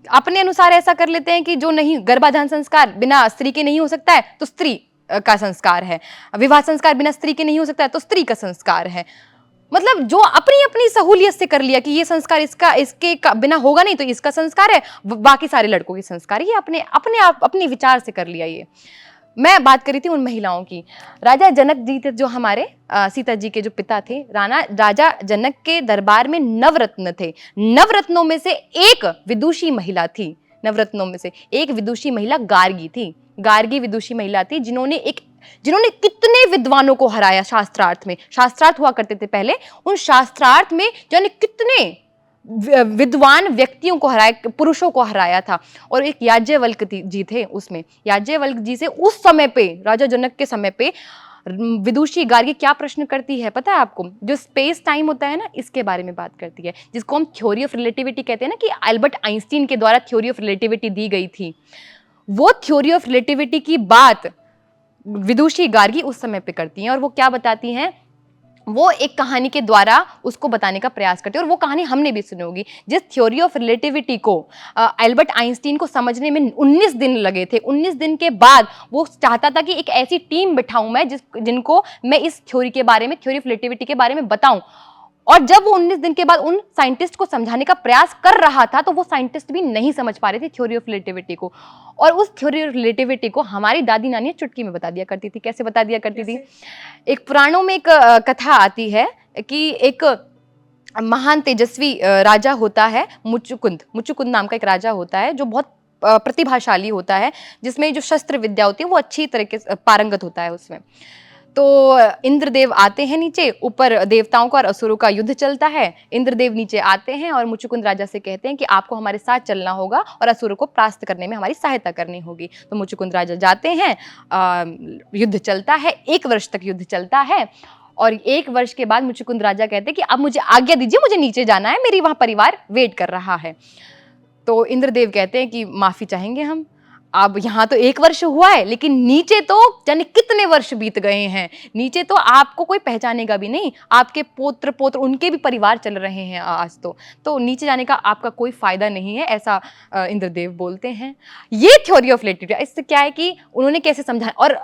अपने अनुसार ऐसा कर लेते हैं कि जो नहीं, गर्भाधान संस्कार बिना स्त्री के नहीं हो सकता है तो स्त्री का संस्कार है, विवाह संस्कार बिना स्त्री के नहीं हो सकता है तो स्त्री का संस्कार है। मतलब जो अपनी अपनी सहूलियत से कर लिया कि ये संस्कार इसके बिना होगा नहीं तो इसका संस्कार है, बाकी सारे लड़कों के संस्कार, ये अपने विचार से कर लिया। ये मैं बात करी थी उन महिलाओं की। राजा जनक जी थे जो हमारे सीता जी के जो पिता थे, राजा जनक के दरबार में नवरत्न थे। नवरत्नों में से एक विदुषी महिला थी, नवरत्नों में से एक विदुषी महिला गार्गी थी। गार्गी विदुषी महिला थी जिन्होंने कितने विद्वानों को हराया शास्त्रार्थ में। शास्त्रार्थ हुआ करते थे पहले, उन शास्त्रार्थ में जाने कितने विद्वान व्यक्तियों को हराया, पुरुषों को हराया था। और एक याज्ञवल्क्य जी थे, उसमें याज्ञवल्क्य जी से उस समय पे, राजा जनक के समय पे, विदुषी गार्गी क्या प्रश्न करती है पता है आपको? जो स्पेस टाइम होता है ना, इसके बारे में बात करती है, जिसको हम थ्योरी ऑफ रिलेटिविटी कहते हैं ना, कि अल्बर्ट आइंस्टीन के द्वारा थ्योरी ऑफ रिलेटिविटी दी गई थी। वो थ्योरी ऑफ रिलेटिविटी की बात विदुषी गार्गी उस समय पे करती हैं, और वो क्या बताती हैं, वो एक कहानी के द्वारा उसको बताने का प्रयास करती है। और वो कहानी हमने भी सुनी होगी। जिस थ्योरी ऑफ रिलेटिविटी को अल्बर्ट आइंस्टीन को समझने में 19 दिन लगे थे, 19 दिन के बाद वो चाहता था कि एक ऐसी टीम बिठाऊं मैं जिनको मैं इस थ्योरी के बारे में, थ्योरी ऑफ रिलेटिविटी के बारे में बताऊं। और जब वो 19 दिन के बाद उन साइंटिस्ट को समझाने का प्रयास कर रहा था, तो वो साइंटिस्ट भी नहीं समझ पा रहे थे थ्योरी ऑफ रिलेटिविटी को। और उस थ्योरी ऑफ रिलेटिविटी को हमारी दादी नानी चुटकी में बता दिया करती थी। कैसे बता दिया करती थी? एक पुराणों में एक कथा आती है कि एक महान तेजस्वी राजा होता है, मुचुकुंद नाम का एक राजा होता है, जो बहुत प्रतिभाशाली होता है, जिसमें जो शस्त्र विद्या होती है वो अच्छी तरीके से पारंगत होता है उसमें। तो इंद्रदेव आते हैं नीचे, ऊपर देवताओं का और असुरों का युद्ध चलता है। इंद्रदेव नीचे आते हैं और मुचुकुंद राजा से कहते हैं कि आपको हमारे साथ चलना होगा और असुरों को परास्त करने में हमारी सहायता करनी होगी। तो मुचुकुंद राजा जाते हैं, युद्ध चलता है, 1 वर्ष तक युद्ध चलता है। और 1 वर्ष के बाद मुचुकुंद राजा कहते हैं कि अब मुझे आज्ञा दीजिए, मुझे नीचे जाना है, मेरी वहाँ परिवार वेट कर रहा है। तो इंद्रदेव कहते हैं कि माफ़ी चाहेंगे हम, अब यहाँ तो 1 वर्ष हुआ है, लेकिन नीचे तो जाने कितने वर्ष बीत गए हैं, नीचे तो आपको कोई पहचानेगा भी नहीं, आपके पोत्र उनके भी परिवार चल रहे हैं आज तो नीचे जाने का आपका कोई फायदा नहीं है, ऐसा इंद्रदेव बोलते हैं। ये थ्योरी ऑफ रिलेटिविटी। इससे क्या है कि उन्होंने कैसे समझाया, और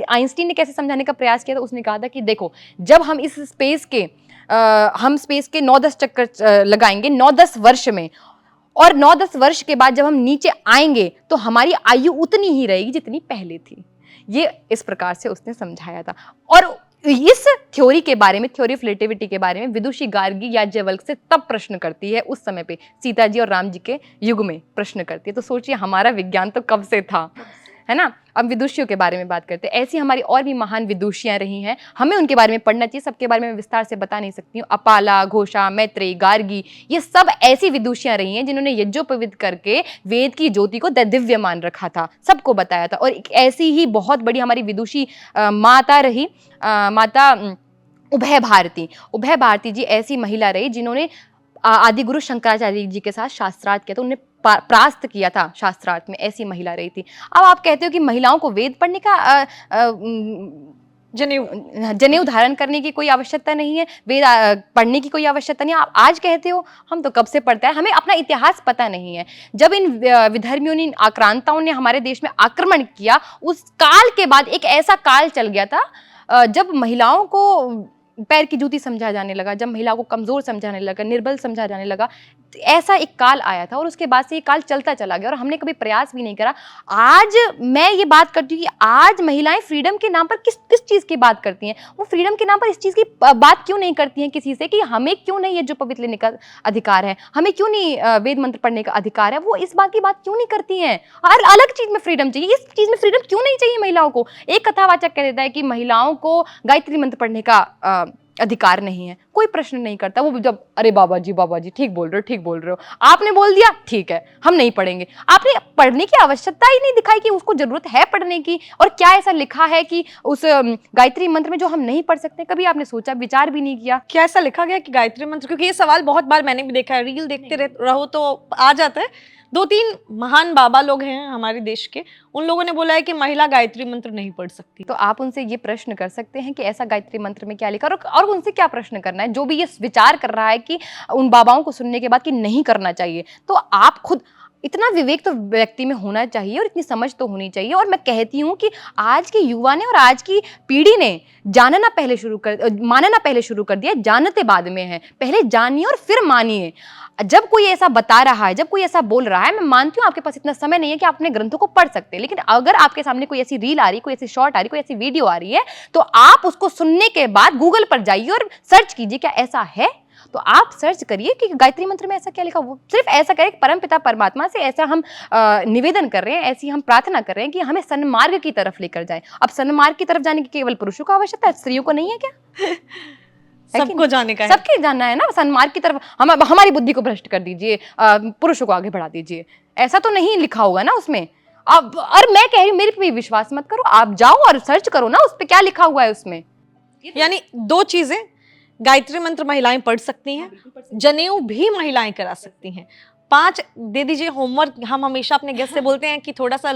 आइंस्टीन ने कैसे समझाने का प्रयास किया, तो उसने कहा था कि देखो, जब हम इस स्पेस के 9-10 चक्कर लगाएंगे 9-10 वर्ष में, और 9-10 वर्ष के बाद जब हम नीचे आएंगे तो हमारी आयु उतनी ही रहेगी जितनी पहले थी। ये इस प्रकार से उसने समझाया था। और इस थ्योरी के बारे में, थ्योरी ऑफ रिलेटिविटी के बारे में विदुषी गार्गी याज्ञवल्क्य से तब प्रश्न करती है, उस समय पे सीता जी और राम जी के युग में प्रश्न करती है। तो सोचिए हमारा विज्ञान तो कब से था, है ना। अब विदुषियों के बारे में बात करते हैं। ऐसी हमारी और भी महान विदुषियां रही हैं, हमें उनके बारे में पढ़ना चाहिए। सबके बारे में मैं विस्तार से बता नहीं सकती हूँ। अपाला, घोषा, मैत्रेयी, गार्गी, ये सब ऐसी विदुषियां रही हैं जिन्होंने यज्ञोपवीत करके वेद की ज्योति को दिव्य मान रखा था, सबको बताया था। और एक ऐसी ही बहुत बड़ी हमारी विदुषी माता रही, माता उभय भारती। उभय भारती जी ऐसी महिला रही जिन्होंने आदि गुरु शंकराचार्य जी के साथ शास्त्रार्थ किया था, उन्हें परास्त किया था शास्त्रार्थ में। ऐसी महिला रही थी। अब आप कहते हो कि महिलाओं को वेद पढ़ने का जनेऊ धारण करने की कोई आवश्यकता नहीं है, वेद पढ़ने की कोई आवश्यकता नहीं है। आप आज कहते हो, हम तो कब से पढ़ते हैं, हमें अपना इतिहास पता नहीं है। जब इन विधर्मियों ने, आक्रांताओं ने हमारे देश में आक्रमण किया, उस काल के बाद एक ऐसा काल चल गया था जब महिलाओं को पैर की जूती समझा जाने लगा, जब महिलाओं को कमजोर समझाने लगा, निर्बल समझा जाने लगा। ऐसा एक काल आया था और उसके बाद से ये काल चलता चला गया और हमने कभी प्रयास भी नहीं करा। आज मैं ये बात करती हूँ कि आज महिलाएं फ्रीडम के नाम पर किस किस चीज़ की बात करती हैं। वो फ्रीडम के नाम पर इस चीज़ की बात क्यों नहीं करती हैं किसी से कि हमें क्यों नहीं यज्ञोपवीत लेने का अधिकार है, हमें क्यों नहीं वेद मंत्र पढ़ने का अधिकार है। वो इस बात की बात क्यों नहीं करती हैं। हर अलग चीज़ में फ्रीडम चाहिए, इस चीज़ में फ्रीडम क्यों नहीं चाहिए महिलाओं को। एक कथावाचक कह देता है कि महिलाओं को गायत्री मंत्र पढ़ने का अधिकार नहीं है, कोई प्रश्न नहीं करता। वो जब अरे बाबा जी ठीक बोल रहे हो, आपने बोल दिया ठीक है हम नहीं पढ़ेंगे। आपने पढ़ने की आवश्यकता ही नहीं दिखाई कि उसको जरूरत है पढ़ने की। और क्या ऐसा लिखा है कि उस गायत्री मंत्र में जो हम नहीं पढ़ सकते, कभी आपने सोचा, विचार भी नहीं किया। क्या ऐसा लिखा गया कि गायत्री मंत्र, क्योंकि ये सवाल बहुत बार मैंने भी देखा है, रील देखते रहो तो आ जाता है। 2-3 महान बाबा लोग हैं हमारे देश के, उन लोगों ने बोला है कि महिला गायत्री मंत्र नहीं पढ़ सकती। तो आप उनसे ये प्रश्न कर सकते हैं कि ऐसा गायत्री मंत्र में क्या लिखा, और उनसे क्या प्रश्न करना है। जो भी ये विचार कर रहा है कि उन बाबाओं को सुनने के बाद कि नहीं करना चाहिए, तो आप खुद, इतना विवेक तो व्यक्ति में होना चाहिए और इतनी समझ तो होनी चाहिए। और मैं कहती हूँ कि आज के युवा ने और आज की पीढ़ी ने मानना पहले शुरू कर दिया, जानते बाद में है। पहले जानिए और फिर मानिए। जब कोई ऐसा बता रहा है, जब कोई ऐसा बोल रहा है, मैं मानती हूँ आपके पास इतना समय नहीं है कि आप अपने ग्रंथों को पढ़ सकते हैं, लेकिन अगर आपके सामने कोई ऐसी रील आ रही, कोई ऐसी शॉर्ट आ रही, कोई ऐसी वीडियो आ रही है, तो आप उसको सुनने के बाद गूगल पर जाइए और सर्च कीजिए क्या ऐसा है। तो आप सर्च करिए कि गायत्री मंत्र में ऐसा क्या लिखा। वो सिर्फ ऐसा करें कि परमपिता परमात्मा से ऐसा हम निवेदन कर रहे हैं, ऐसी हम प्रार्थना कर रहे हैं कि हमें सन्मार्ग की तरफ लेकर जाए। अब सन्मार्ग की तरफ जाने की केवल पुरुषों को आवश्यकता है, स्त्रियों को नहीं है क्या? सबको जाने का है, सबके जानना है ना सन्मार्ग की तरफ। हमारी बुद्धि को भ्रष्ट कर दीजिए, पुरुषों को आगे बढ़ा दीजिए, ऐसा तो नहीं लिखा होगा ना उसमें। अब और मैं कह रही हूँ मेरे पे विश्वास मत करो, आप जाओ और सर्च करो ना उस पे क्या लिखा हुआ है उसमें। यानी 2 चीजें, गायत्री मंत्र महिलाएं पढ़ सकती हैं, जनेऊ भी महिलाएं करा सकती हैं। 5 दे दीजिए होमवर्क। हम हमेशा अपने गेस्ट से बोलते हैं कि थोड़ा सा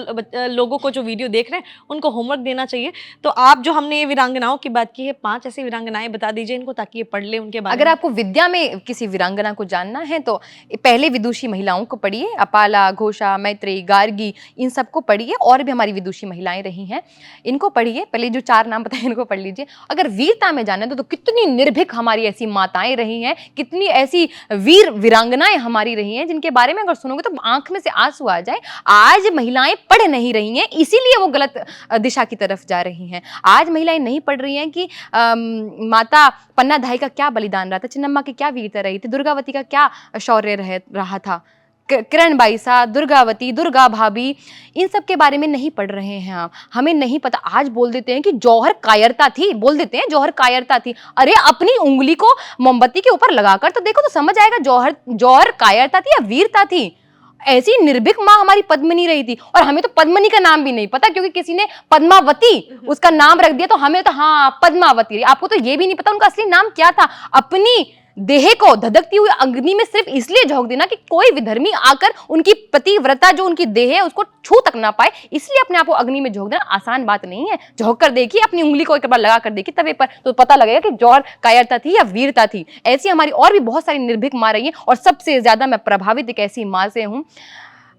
लोगों को जो वीडियो देख रहे हैं उनको होमवर्क देना चाहिए। तो आप जो हमने ये वीरांगनाओं की बात की है, 5 ऐसी वीरांगनाएं बता दीजिए इनको, ताकि ये पढ़ ले उनके बारे में। अगर आपको विद्या में किसी वीरांगना को जानना है तो पहले विदुषी महिलाओं को पढ़िए, अपाला, घोषा, मैत्रेयी, गार्गी, इन सबको पढ़िए। और भी हमारी विदुषी महिलाएं रही हैं, इनको पढ़िए। पहले जो 4 नाम बताए इनको पढ़ लीजिए। अगर वीरता में जाना है तो कितनी निर्भीक हमारी ऐसी माताएं रही हैं, कितनी ऐसी वीर वीरांगनाएं हमारी रही हैं जिनके बारे में अगर सुनोगे तो आंख में से आंसू आ जाए। आज महिलाएं पढ़ नहीं रही हैं, इसीलिए वो गलत दिशा की तरफ जा रही हैं। आज महिलाएं नहीं पढ़ रही हैं कि माता पन्नाधाई का क्या बलिदान रहा था, चिन्नम्मा की क्या वीरता रही थी, दुर्गावती का क्या शौर्य रहा था, किरण बाई सा, दुर्गावती, दुर्गा भाभी, इन सब के बारे में नहीं पढ़ रहे हैं हम। हमें नहीं पता। आज बोल देते हैं कि जौहर कायरता थी, बोल देते हैं जौहर कायरता थी। अरे अपनी उंगली को मोमबत्ती के ऊपर लगाकर तो देखो, तो समझ आएगा जौहर कायरता थी या वीरता थी। ऐसी निर्भीक माँ हमारी पद्मिनी रही थी। और हमें तो पद्मिनी का नाम भी नहीं पता, क्योंकि किसी ने पद्मावती उसका नाम रख दिया, तो हमें तो हाँ पद्मावती। आपको तो ये भी नहीं पता उनका असली नाम क्या था। अपनी देह को धधकती हुई अग्नि में सिर्फ इसलिए झोंक देना कि कोई विधर्मी आकर उनकी पतिव्रता जो उनकी देह है उसको छू तक ना पाए, इसलिए अपने आप को अग्नि में झोंक देना आसान बात नहीं है। झोंक कर देखिए, अपनी उंगली को एक बार लगा कर देखिए तवे पर, तो पता लगेगा कि जौहर कायरता थी या वीरता थी। ऐसी हमारी और भी बहुत सारी निर्भीक माँ रही है। और सबसे ज्यादा मैं प्रभावित एक ऐसी माँ से हूँ।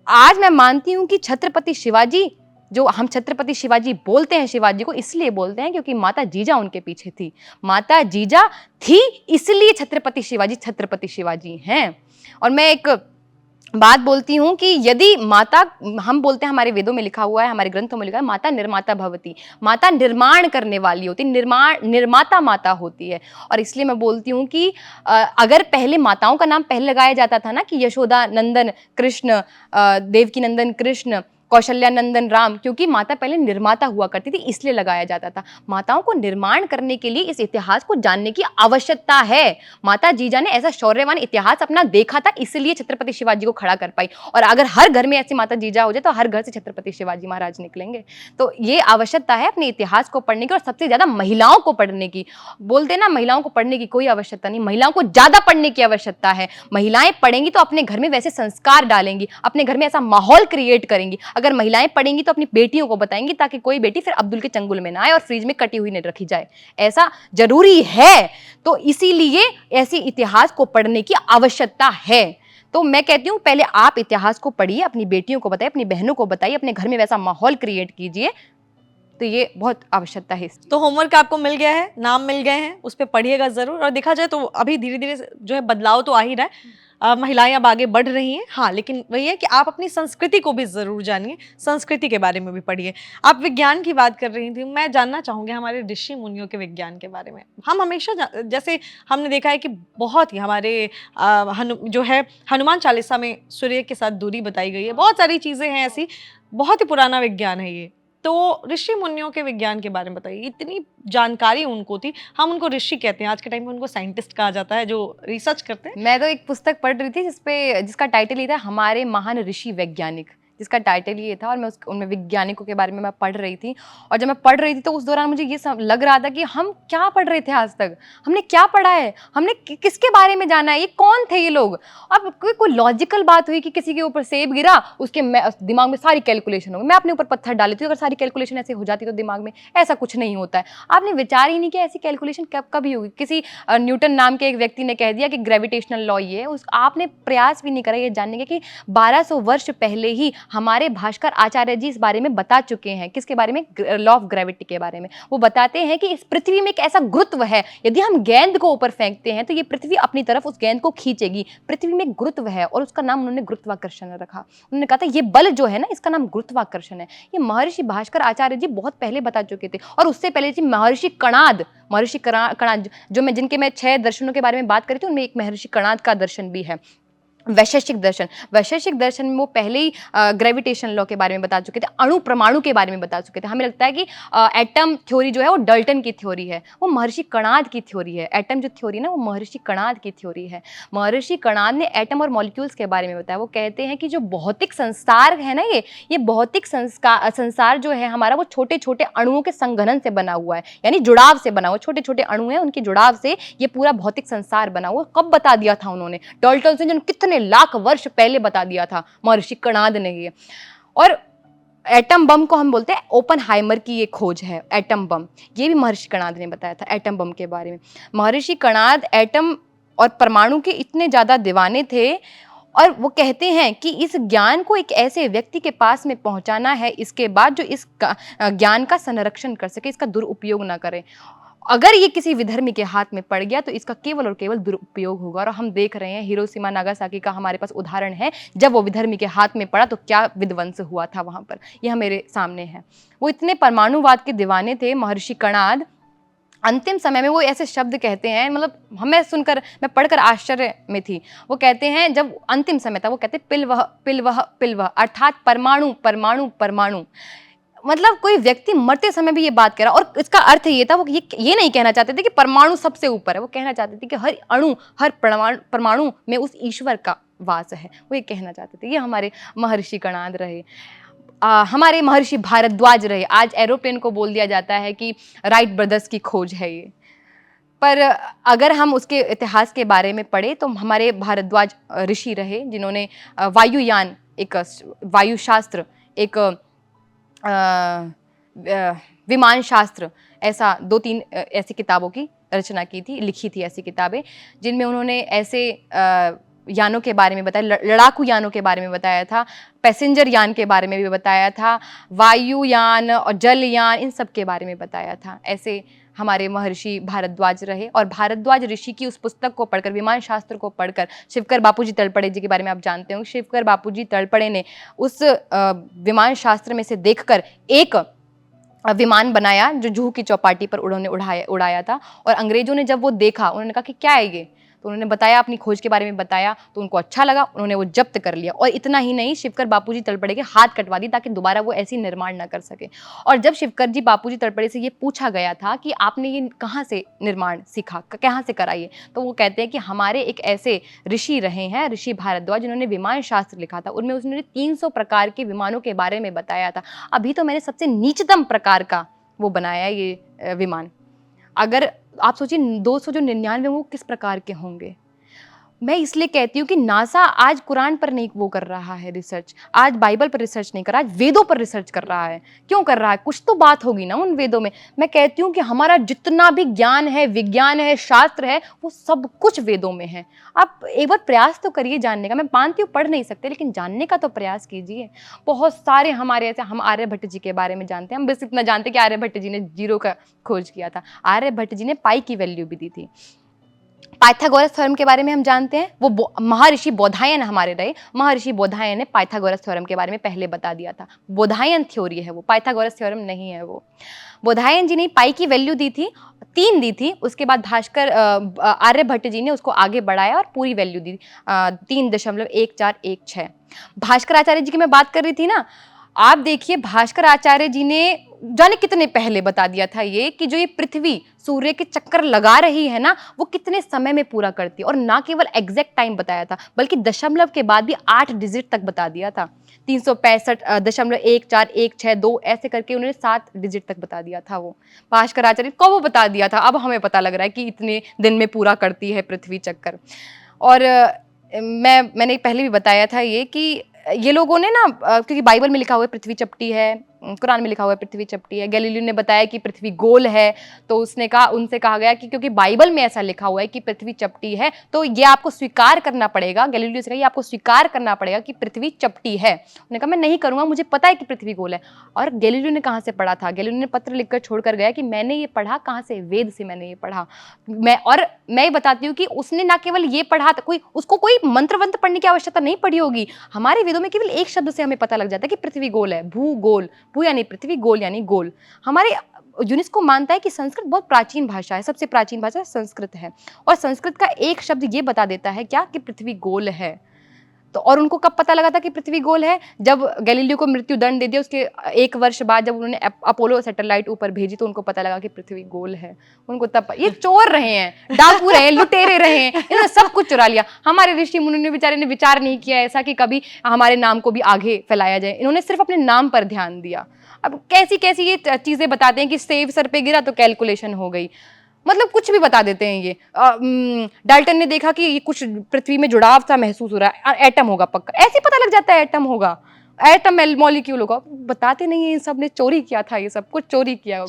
आज मैं मानती हूँ कि छत्रपति शिवाजी, जो हम छत्रपति शिवाजी बोलते हैं, शिवाजी को इसलिए बोलते हैं क्योंकि माता जीजा उनके पीछे थी। माता जीजा थी, इसलिए छत्रपति शिवाजी हैं। और मैं एक बात बोलती हूँ कि यदि माता, हम बोलते हैं हमारे वेदों में लिखा हुआ है, हमारे ग्रंथों में लिखा है, माता निर्माता भवती, माता निर्माण करने वाली होती, निर्माता माता होती है। और इसलिए मैं बोलती हूँ कि अगर पहले माताओं का नाम पहले लगाया जाता था ना कि यशोदा नंदन कृष्ण, देवकी नंदन कृष्ण, कौशल्या नंदन राम, क्योंकि माता पहले निर्माता हुआ करती थी इसलिए लगाया जाता था। माताओं को निर्माण करने के लिए इस इतिहास को जानने की आवश्यकता है। माता जीजा ने ऐसा शौर्यवान इतिहास अपना देखा था, इसलिए छत्रपति शिवाजी को खड़ा कर पाई। और अगर हर घर में ऐसी माता जीजा हो जाए तो हर घर से छत्रपति शिवाजी महाराज निकलेंगे। तो ये आवश्यकता है अपने इतिहास को पढ़ने की, और सबसे ज्यादा महिलाओं को पढ़ने की। बोलते ना महिलाओं को पढ़ने की कोई आवश्यकता नहीं, महिलाओं को ज्यादा पढ़ने की आवश्यकता है। महिलाएं पढ़ेंगी तो अपने घर में वैसे संस्कार डालेंगी, अपने घर में ऐसा माहौल क्रिएट करेंगी। अगर महिलाएं पढ़ेंगी तो अपनी बेटियों को बताएंगी, ताकि कोई बेटी फिर अब्दुल के चंगुल में ना आए और फ्रिज में कटी हुई न रखी जाए। ऐसा जरूरी है। तो इसीलिए ऐसे इतिहास को पढ़ने की आवश्यकता है। तो मैं कहती हूं पहले आप इतिहास को पढ़िए, अपनी बेटियों को बताइए, अपनी बहनों को बताइए, अपने घर में वैसा माहौल क्रिएट कीजिए। तो ये बहुत आवश्यकता है। तो होमवर्क आपको मिल गया है, नाम मिल गए हैं, उस पर पढ़िएगा जरूर। और देखा जाए तो अभी धीरे धीरे जो है बदलाव तो आ ही रहा है, महिलाएं अब आगे बढ़ रही हैं। हाँ, लेकिन वही है कि आप अपनी संस्कृति को भी जरूर जानिए, संस्कृति के बारे में भी पढ़िए। आप विज्ञान की बात कर रही थी, मैं जानना चाहूंगी हमारे ऋषि मुनियों के विज्ञान के बारे में। हम हमेशा जैसे हमने देखा है कि बहुत ही हमारे जो है हनुमान चालीसा में सूर्य के साथ दूरी बताई गई है, बहुत सारी चीजें हैं ऐसी, बहुत ही पुराना विज्ञान है ये। तो ऋषि मुनियों के विज्ञान के बारे में बताइए। इतनी जानकारी उनको थी, हम उनको ऋषि कहते हैं, आज के टाइम में उनको साइंटिस्ट कहा जाता है जो रिसर्च करते हैं। मैं तो एक पुस्तक पढ़ रही थी जिसका टाइटल ये था हमारे महान ऋषि वैज्ञानिक, जिसका टाइटल ये था। और मैं उनमें वैज्ञानिकों के बारे में मैं पढ़ रही थी। और जब मैं पढ़ रही थी तो उस दौरान मुझे ये लग रहा था कि हम क्या पढ़ रहे थे आज तक, हमने क्या पढ़ा है, हमने किसके बारे में जाना है, ये कौन थे ये लोग। अब कोई लॉजिकल बात हुई कि किसी के ऊपर सेब गिरा, उसके दिमाग में सारी कैलकुलेशन हो गई, मैं अपने ऊपर पत्थर डाली थी, अगर सारी कैलकुलेशन ऐसे हो जाती तो दिमाग में, ऐसा कुछ नहीं होता है। आपने विचार ही नहीं किया ऐसी कैलकुलेशन कभी होगी। किसी न्यूटन नाम के एक व्यक्ति ने कह दिया कि ग्रेविटेशनल लॉ ये है, आपने प्रयास भी नहीं करा ये जानने के कि 1200 वर्ष पहले ही हमारे भास्कर आचार्य जी इस बारे में बता चुके हैं। किसके बारे में? लॉ ऑफ ग्रेविटी के बारे में। वो बताते हैं कि इस पृथ्वी में एक ऐसा गुरुत्व है, यदि हम गेंद को ऊपर फेंकते हैं तो ये पृथ्वी अपनी तरफ उस गेंद को खींचेगी। पृथ्वी में गुरुत्व है और उसका नाम उन्होंने गुरुत्वाकर्षण रखा। उन्होंने कहा था ये बल जो है ना, इसका नाम गुरुत्वाकर्षण है। ये महर्षि भास्कर आचार्य जी बहुत पहले बता चुके थे। और उससे पहले जी महर्षि कणाद जो जिनके मैं 6 दर्शनों के बारे में बात करी थी, उनमें एक महर्षि कणाद का दर्शन भी है। वैशेषिक दर्शन में वो पहले ही ग्रेविटेशन लॉ के बारे में बता चुके थे, अणु परमाणु के बारे में बता चुके थे। हमें लगता है कि एटम थ्योरी जो है वो डल्टन की थ्योरी है, वो महर्षि कणाद की थ्योरी है। एटम जो थ्योरी ना, वो महर्षि कणाद की थ्योरी है। महर्षि कणाद ने एटम और मॉलिक्यूल्स के बारे में बताया। वो कहते हैं कि जो भौतिक संसार है ना, ये भौतिक संसार जो है हमारा, वो छोटे छोटे अणुओं के संघनन से बना हुआ है, यानी जुड़ाव से बना हुआ। छोटे छोटे अणु हैं, उनके जुड़ाव से ये पूरा भौतिक संसार बना हुआ। कब बता दिया था उन्होंने? डाल्टन से, जो कितने लाख वर्ष पहले बता दिया था महर्षि कणाद ने ये। और एटम बम को हम बोलते हैं ओपनहाइमर की ये खोज है, एटम बम, ये भी महर्षि कणाद ने बताया था एटम बम के बारे में। महर्षि कणाद एटम और परमाणु के इतने ज्यादा दीवाने थे, और वो कहते हैं कि इस ज्ञान को एक ऐसे व्यक्ति के पास में पहुंचाना है इसके बाद जो इस ज्ञान का संरक्षण कर सके, इसका दुरुपयोग ना करे। अगर ये किसी विधर्मी के हाथ में पड़ गया तो इसका केवल और केवल दुरुपयोग होगा। और हम देख रहे हैं हिरोशिमा नागासाकी का हमारे पास उदाहरण है, जब वो विधर्मी के हाथ में पड़ा तो क्या विध्वंस हुआ था वहां पर, यह मेरे सामने है। वो इतने परमाणुवाद के दीवाने थे महर्षि कणाद। अंतिम समय में वो ऐसे शब्द कहते हैं, मतलब मैं पढ़कर आश्चर्य में थी। वो कहते हैं जब अंतिम समय था, वो कहते पिलवह पिलवह पिलवह, अर्थात परमाणु परमाणु परमाणु। मतलब कोई व्यक्ति मरते समय भी ये बात कह रहा, और इसका अर्थ ये था, वो ये नहीं कहना चाहते थे कि परमाणु सबसे ऊपर है, वो कहना चाहते थे कि हर अणु, हर परमाणु में उस ईश्वर का वास है, वो ये कहना चाहते थे। ये हमारे महर्षि कणाद रहे। हमारे महर्षि भारद्वाज रहे। आज एरोप्लेन को बोल दिया जाता है कि राइट ब्रदर्स की खोज है ये, पर अगर हम उसके इतिहास के बारे में पढ़े तो हमारे भारद्वाज ऋषि रहे, जिन्होंने वायुयान, एक वायुशास्त्र, एक विमान शास्त्र, ऐसा 2-3 ऐसी किताबों की रचना की थी, लिखी थी ऐसी किताबें, जिनमें उन्होंने ऐसे यानों के बारे में बताया, लड़ाकू यानों के बारे में बताया था, पैसेंजर यान के बारे में भी बताया था, वायुयान और जलयान, इन सब के बारे में बताया था। ऐसे हमारे महर्षि भारद्वाज रहे। और भारद्वाज ऋषि की उस पुस्तक को पढ़कर, विमान शास्त्र को पढ़कर, शिवकर बापूजी तलपड़े जी के बारे में आप जानते होंगे, शिवकर बापूजी तलपड़े ने उस विमान शास्त्र में से देखकर एक विमान बनाया जो जुहू की चौपाटी पर उन्होंने उड़ाया था। और अंग्रेजों ने जब वो देखा, उन्होंने कहा कि क्या है ये, तो उन्होंने बताया, अपनी खोज के बारे में बताया, तो उनको अच्छा लगा, उन्होंने वो जब्त कर लिया। और इतना ही नहीं, शिवकर बापूजी तलपड़े के हाथ कटवा दी ताकि दोबारा वो ऐसी निर्माण ना कर सके। और जब शिवकर जी बापूजी तलपड़े से ये पूछा गया था कि आपने ये कहाँ से निर्माण सीखा, कहाँ से कराइए, तो वो कहते हैं कि हमारे एक ऐसे ऋषि रहे हैं, ऋषि भारद्वाज, जिन्होंने विमान शास्त्र लिखा था, उनमें उन्होंने 300 प्रकार के विमानों के बारे में बताया था। अभी तो मैंने सबसे नीचतम प्रकार का वो बनाया ये विमान। अगर आप सोचिए 299 वो किस प्रकार के होंगे। मैं इसलिए कहती हूँ कि नासा आज कुरान पर नहीं वो कर रहा है रिसर्च, आज बाइबल पर रिसर्च नहीं कर रहा, आज वेदों पर रिसर्च कर रहा है। क्यों कर रहा है? कुछ तो बात होगी ना उन वेदों में। मैं कहती हूँ कि हमारा जितना भी ज्ञान है, विज्ञान है, शास्त्र है, वो सब कुछ वेदों में है। आप एक बार प्रयास तो करिए जानने का। मैं मानती हूँ पढ़ नहीं सकते, लेकिन जानने का तो प्रयास कीजिए। बहुत सारे हमारे ऐसे, हम आर्यभट्ट जी के बारे में जानते हैं, हम बस इतना जानते हैं कि आर्यभट्ट जी ने जीरो का खोज किया था। आर्यभट्ट जी ने पाई की वैल्यू भी दी थी। पाइथागोरस थ्योरम के बारे में हम जानते हैं, वो महर्षि बोधायन हमारे रहे। महर्षि बोधायन ने पाइथागोरस थ्योरम के बारे में पहले बता दिया था। बोधायन थ्योरी है वो, पाइथागोरस थ्योरम नहीं है वो। बोधायन जी ने पाई की वैल्यू दी थी, 3 दी थी। उसके बाद भास्कर आर्यभट्ट जी ने उसको आगे बढ़ाया और पूरी वैल्यू दी 3.1416। भास्कर आचार्य जी की मैं बात कर रही थी ना, आप देखिए भास्कर आचार्य जी ने जाने कितने पहले बता दिया था ये कि जो ये पृथ्वी सूर्य के चक्कर लगा रही है ना, वो कितने समय में पूरा करती है। और ना केवल एग्जैक्ट टाइम बताया था, बल्कि दशमलव के बाद भी 8 डिजिट तक बता दिया था। 365.1416 ऐसे करके उन्होंने 7 डिजिट तक बता दिया था वो भास्कर आचार्य को। वो बता दिया था, अब हमें पता लग रहा है कि इतने दिन में पूरा करती है पृथ्वी चक्कर। और मैंने पहले भी बताया था ये कि ये लोगों ने ना, क्योंकि बाइबल में लिखा हुआ है पृथ्वी चपटी है, कुरान में लिखा हुआ है पृथ्वी चपटी है। गैलीलियो ने बताया कि पृथ्वी गोल है, तो उसने कहा, उनसे कहा गया कि क्योंकि बाइबल में ऐसा लिखा हुआ है कि पृथ्वी चपटी है, तो ये आपको स्वीकार करना पड़ेगा। गैलीलियो से कहा, ये आपको स्वीकार करना पड़ेगा कि पृथ्वी चपटी है। उन्होंने कहा, मैं नहीं करूंगा, मुझे पता है कि पृथ्वी गोल है। और गैलीलियो ने कहाँ से पढ़ा था? गैलीलियो ने पत्र लिखकर छोड़कर गया कि मैंने ये पढ़ा कहाँ से? वेद से मैंने ये पढ़ा। मैं बताती हूँ कि उसने ना केवल ये पढ़ा, उसको कोई मंत्र वंत्र पढ़ने की आवश्यकता नहीं पड़ी होगी। हमारे वेदों में केवल एक शब्द से हमें पता लग जाता है कि पृथ्वी गोल है। भूगोल, भू यानी पृथ्वी, गोल यानी गोल। हमारे यूनेस्को मानता है कि संस्कृत बहुत प्राचीन भाषा है, सबसे प्राचीन भाषा संस्कृत है। और संस्कृत का एक शब्द ये बता देता है क्या, कि पृथ्वी गोल है। तो और उनको कब पता लगा था कि पृथ्वी गोल है? जब गैलीलियो को मृत्यु दंड दे दिया, उसके 1 वर्ष बाद जब उन्होंने अपोलो सैटेलाइट ऊपर भेजी, तो उनको पता लगा कि पृथ्वी गोल है। उनको तब ये चोर रहे हैं, डाकू रहे हैं, लुटेरे रहे हैं, इन्होंने सब कुछ चुरा लिया। हमारे ऋषि मुनि बेचारे ने विचार नहीं किया ऐसा कि कभी हमारे नाम को भी आगे फैलाया जाए। इन्होंने सिर्फ अपने नाम पर ध्यान दिया। अब कैसी कैसी ये चीजें बताते हैं कि सेब सर पे गिरा तो कैलकुलेशन हो गई, मतलब कुछ भी बता देते हैं ये। डाल्टन ने देखा कि ये कुछ पृथ्वी में जुड़ाव सा महसूस हो रहा है, एटम होगा पक्का, ऐसे पता लग जाता है एटम होगा, एटम मॉलिक्यूल होगा। बताते नहीं है, इन सब ने चोरी किया था, ये सब कुछ चोरी किया